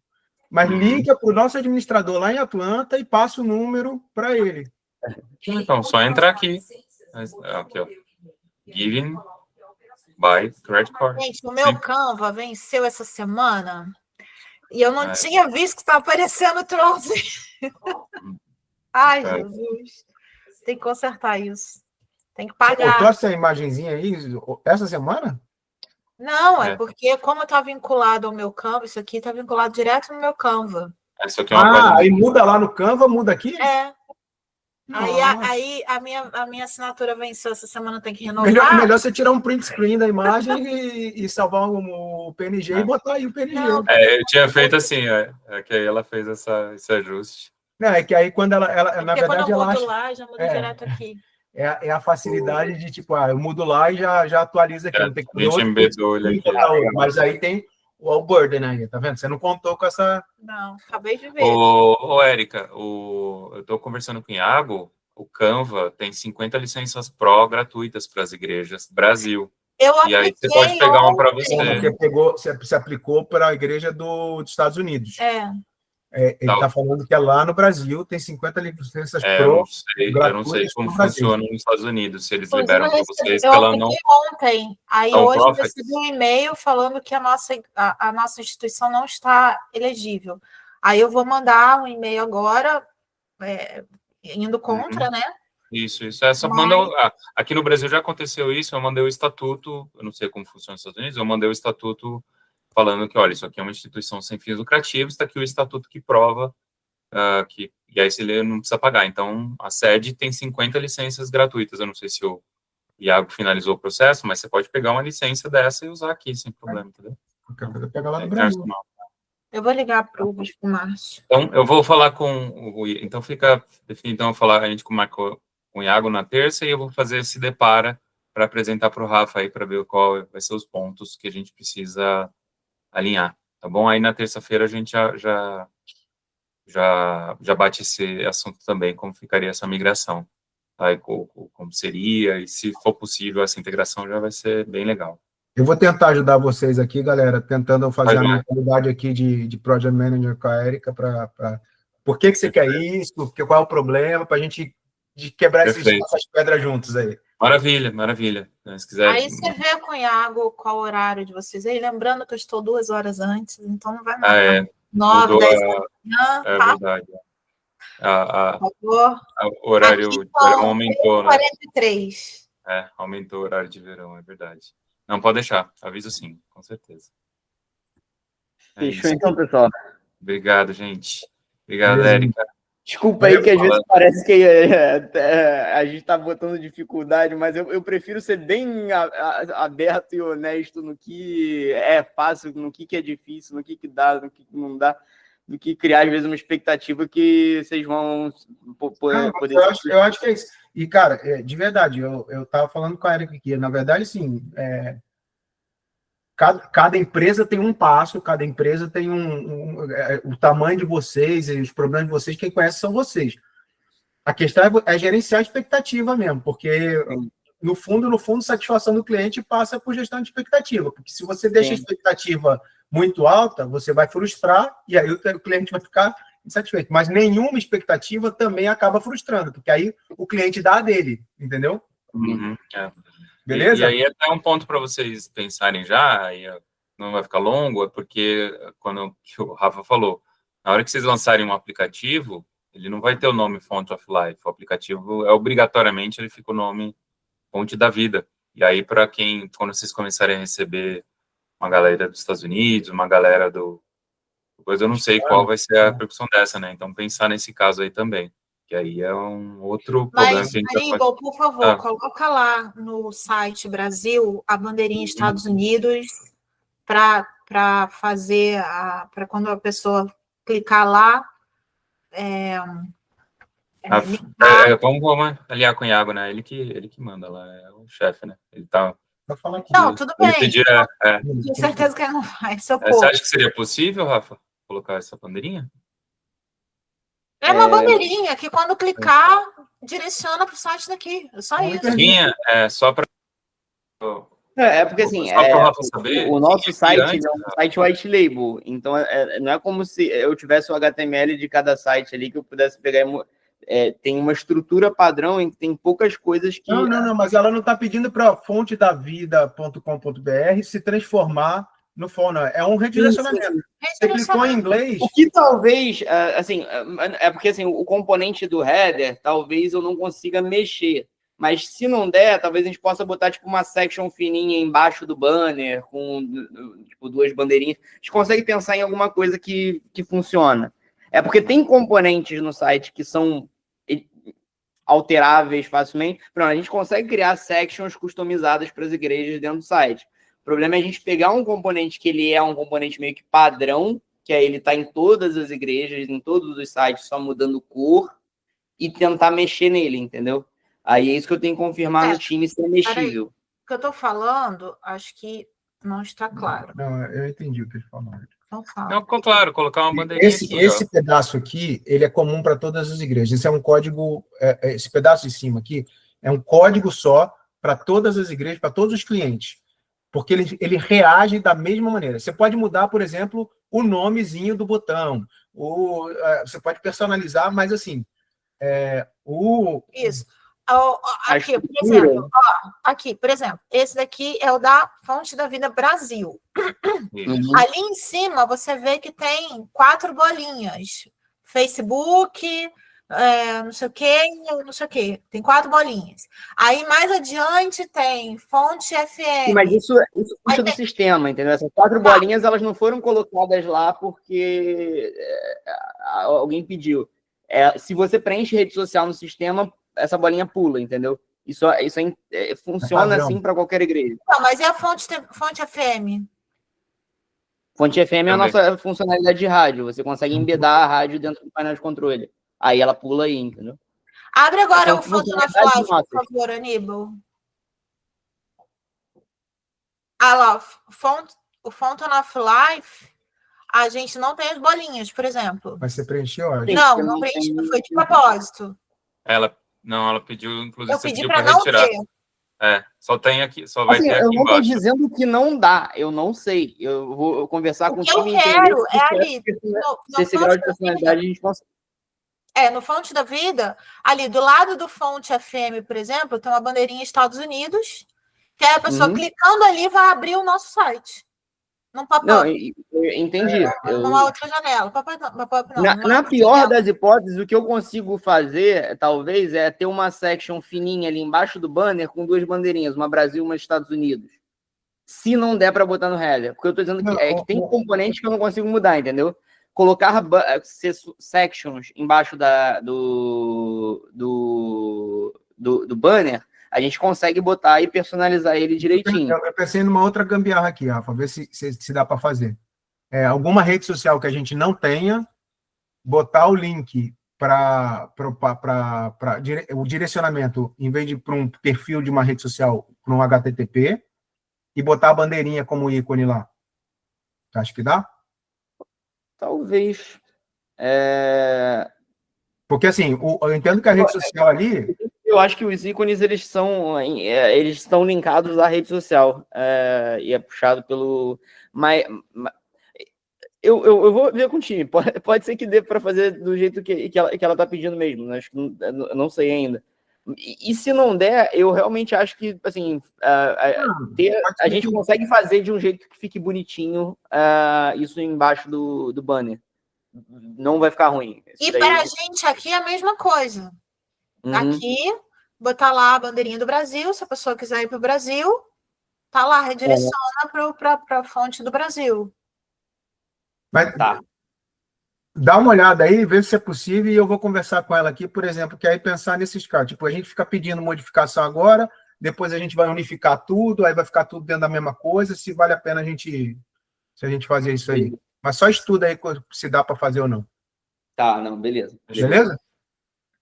mas liga para o nosso administrador lá em Atlanta e passa o número para ele. Então, só entrar aqui. Aqui, ó. Giving by credit card. Gente, o meu Canva venceu essa semana e eu não tinha visto que estava aparecendo o troço. Ai, Jesus. Tem que consertar isso. Tem que pagar. Você botou essa imagenzinha aí essa semana? Não, é porque como está vinculado ao meu Canva, isso aqui está vinculado direto no meu Canva. Isso aqui é uma página... aí muda lá no Canva, muda aqui? Aí a minha assinatura venceu essa semana, tem que renovar. Melhor você tirar um print screen da imagem e salvar o PNG e botar aí o PNG. Não. Eu tinha feito assim, que aí ela fez esse ajuste. Não, é que aí quando ela na verdade, quando eu ela mudo acha... lá, já mudo direto aqui. É a facilidade de, tipo, eu mudo lá e já atualiza aqui. Não tem que a gente embedou ele aqui. Mas aí tem o burden aí, tá vendo? Você não contou com essa... Não, acabei de ver. Érica, eu estou conversando com o Iago, o Canva tem 50 licenças Pro gratuitas para as igrejas, Brasil. E aí você pode pegar uma para você. Você aplicou para a igreja dos Estados Unidos. Ele está falando que lá no Brasil tem 50 licenças Pro. Eu não sei como funciona nos Estados Unidos, se eles liberam para vocês. Eu não... ontem, aí hoje eu recebi um e-mail falando que a nossa instituição não está elegível. Aí eu vou mandar um e-mail agora, indo contra, né? Isso. Aqui no Brasil já aconteceu isso, eu mandei o estatuto, eu não sei como funciona nos Estados Unidos, eu mandei o estatuto falando que, olha, isso aqui é uma instituição sem fins lucrativos, está aqui o estatuto que prova e aí ele não precisa pagar. Então, a sede tem 50 licenças gratuitas, eu não sei se o Iago finalizou o processo, mas você pode pegar uma licença dessa e usar aqui, sem problema, entendeu? Pegar lá no Brasil. Eu vou ligar para o Márcio. Então, eu vou falar com o... Então, fica definido, então, a gente marcou com o Iago na terça e eu vou fazer esse depara para apresentar para o Rafa aí, para ver qual vai ser os pontos que a gente precisa alinhar, tá bom? Aí na terça-feira a gente já bate esse assunto também, como ficaria essa migração, tá? E como seria, e se for possível essa integração já vai ser bem legal. Eu vou tentar ajudar vocês aqui, galera, tentando fazer a mentalidade aqui de Project Manager com a Érica, por que você quer isso, qual é o problema, para a gente quebrar essas pedras juntos aí. Maravilha. Se quiser... Aí você vê com o Iago qual o horário de vocês aí, lembrando que eu estou 2 horas antes, então não vai mais. 9, 10 da manhã, tá? Verdade. Por favor. O horário de verão aumentou, 43. né? Aumentou o horário de verão, é verdade. Não, pode deixar, aviso sim, com certeza. Fechou então, pessoal. Obrigado, gente. Obrigado, Érica. Desculpa aí que às vezes parece que a gente está botando dificuldade, mas eu prefiro ser bem aberto e honesto no que é fácil, no que é difícil, no que dá, no que não dá, do que criar, às vezes, uma expectativa que vocês vão poder... Eu acho que é isso. E, cara, de verdade, eu estava falando com a Érica aqui, na verdade, sim, cada empresa tem um passo, cada empresa tem o tamanho de vocês e os problemas de vocês, quem conhece são vocês. A questão é gerenciar a expectativa mesmo, porque no fundo, satisfação do cliente passa por gestão de expectativa, porque se você deixa a expectativa muito alta, você vai frustrar e aí o cliente vai ficar insatisfeito. Mas nenhuma expectativa também acaba frustrando, porque aí o cliente dá a dele, entendeu? Beleza? E aí até um ponto para vocês pensarem já, aí não vai ficar longo, é porque quando o Rafa falou, na hora que vocês lançarem um aplicativo, ele não vai ter o nome Font of Life, o aplicativo obrigatoriamente ele fica o nome Fonte da Vida. E aí para quando vocês começarem a receber uma galera dos Estados Unidos, uma galera depois eu não sei qual vai ser a repercussão dessa, né? Então pensar nesse caso aí também. Que aí é um outro problema. Mas, Aníbal, por favor, coloca lá no site Brasil a bandeirinha Estados Unidos para fazer, para quando a pessoa clicar lá. Vamos aliar com o Iago, né? Ele que manda lá, é o chefe, né? Ele tá... Não, tudo bem. Tenho certeza que ele não vai. Você acha que seria possível, Rafa, colocar essa bandeirinha? É uma bandeirinha que quando clicar, direciona para o site daqui. É só isso. Só para... porque assim, saber, o nosso site é um site white label, então não é como se eu tivesse o HTML de cada site ali que eu pudesse pegar tem uma estrutura padrão em que tem poucas coisas que... Não, mas ela não está pedindo para fontedavida.com.br se transformar no Fono. É um redirecionamento. Você clicou em inglês... O que talvez, assim, é porque assim, o componente do header, talvez eu não consiga mexer. Mas se não der, talvez a gente possa botar tipo uma section fininha embaixo do banner, com tipo 2 bandeirinhas. A gente consegue pensar em alguma coisa que funciona. É porque tem componentes no site que são alteráveis facilmente. Pronto, a gente consegue criar sections customizadas para as igrejas dentro do site. O problema é a gente pegar um componente que ele é um componente meio que padrão, que aí ele está em todas as igrejas, em todos os sites, só mudando cor, e tentar mexer nele, entendeu? Aí é isso que eu tenho que confirmar no time se é mexível. O que eu estou falando, acho que não está claro. Não, eu entendi o que ele falou. Então fala. Não, ficou claro, colocar uma bandeirinha aqui, Esse pedaço aqui, ele é comum para todas as igrejas. Esse é um código, esse pedaço de cima aqui, é um código só para todas as igrejas, para todos os clientes. Porque ele reage da mesma maneira. Você pode mudar, por exemplo, o nomezinho do botão. Você pode personalizar, mas assim, Isso. Aqui, por exemplo, aqui, por exemplo, esse daqui é o da Fonte da Vida Brasil. Ali em cima você vê que tem 4 bolinhas. Facebook, não sei o que. Tem 4 bolinhas. Aí mais adiante tem Fonte FM. Sim, mas isso puxa do sistema, entendeu? Essas 4 bolinhas elas não foram colocadas lá porque alguém pediu. Se você preenche rede social no sistema, essa bolinha pula, entendeu? Isso funciona assim para qualquer igreja. Não, mas e a Fonte FM? Fonte FM é a nossa funcionalidade de rádio. Você consegue embedar a rádio dentro do painel de controle. Aí ela pula aí, entendeu? Abre agora o Fountain of Life, por favor, Aníbal. Lá, o Fountain of Life, a gente não tem as bolinhas, por exemplo. Mas você preencheu, ó. Não preenchi, foi de propósito. Ela pediu, inclusive, eu você pedi pediu para para retirar. Ter. Só tem aqui, só vai assim, ter aqui embaixo. Eu não estou dizendo que não dá, eu não sei. Eu vou conversar com o time. O que eu quero é ali. Se esse grau de personalidade a gente consegue. No Fonte da Vida, ali do lado do Fonte FM, por exemplo, tem uma bandeirinha Estados Unidos, que aí a pessoa clicando ali vai abrir o nosso site. Num pop-up. Não, eu entendi. Numa outra janela. Pop-up não. Na pior das hipóteses, o que eu consigo fazer, talvez, é ter uma section fininha ali embaixo do banner com 2 bandeirinhas, uma Brasil e uma Estados Unidos. Se não der para botar no header. Porque eu estou dizendo que tem componentes que eu não consigo mudar, entendeu? Colocar sections embaixo do banner, a gente consegue botar e personalizar ele direitinho. Eu pensei numa outra gambiarra aqui, Rafa, ver se dá para fazer. Alguma rede social que a gente não tenha, botar o link para o direcionamento, em vez de para um perfil de uma rede social, para um HTTP, e botar a bandeirinha como ícone lá. Acho que dá? Talvez. Porque, assim, eu entendo que a rede social ali... Eu acho que os ícones, eles estão linkados à rede social. E é puxado pelo... Mas eu vou ver com o time. Pode ser que dê para fazer do jeito que ela está pedindo mesmo. Acho que não sei ainda. E se não der, eu realmente acho que, assim, a gente consegue fazer de um jeito que fique bonitinho isso embaixo do banner. Não vai ficar ruim. E para a gente aqui é a mesma coisa. Aqui, botar lá a bandeirinha do Brasil, se a pessoa quiser ir para o Brasil, tá lá, redireciona para a fonte do Brasil. Mas, dá uma olhada aí, vê se é possível, e eu vou conversar com ela aqui, por exemplo, que aí pensar nesses casos. Tipo, a gente fica pedindo modificação agora, depois a gente vai unificar tudo, aí vai ficar tudo dentro da mesma coisa, se vale a pena se a gente fazer isso aí. Mas só estuda aí se dá para fazer ou não. Tá, não, beleza. Beleza?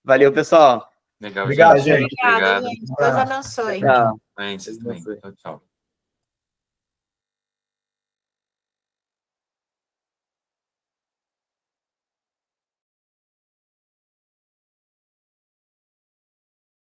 Valeu, pessoal. Legal, Obrigado, gente. Obrigada, gente. Deus abençoe. Tchau. Vocês também. Tchau.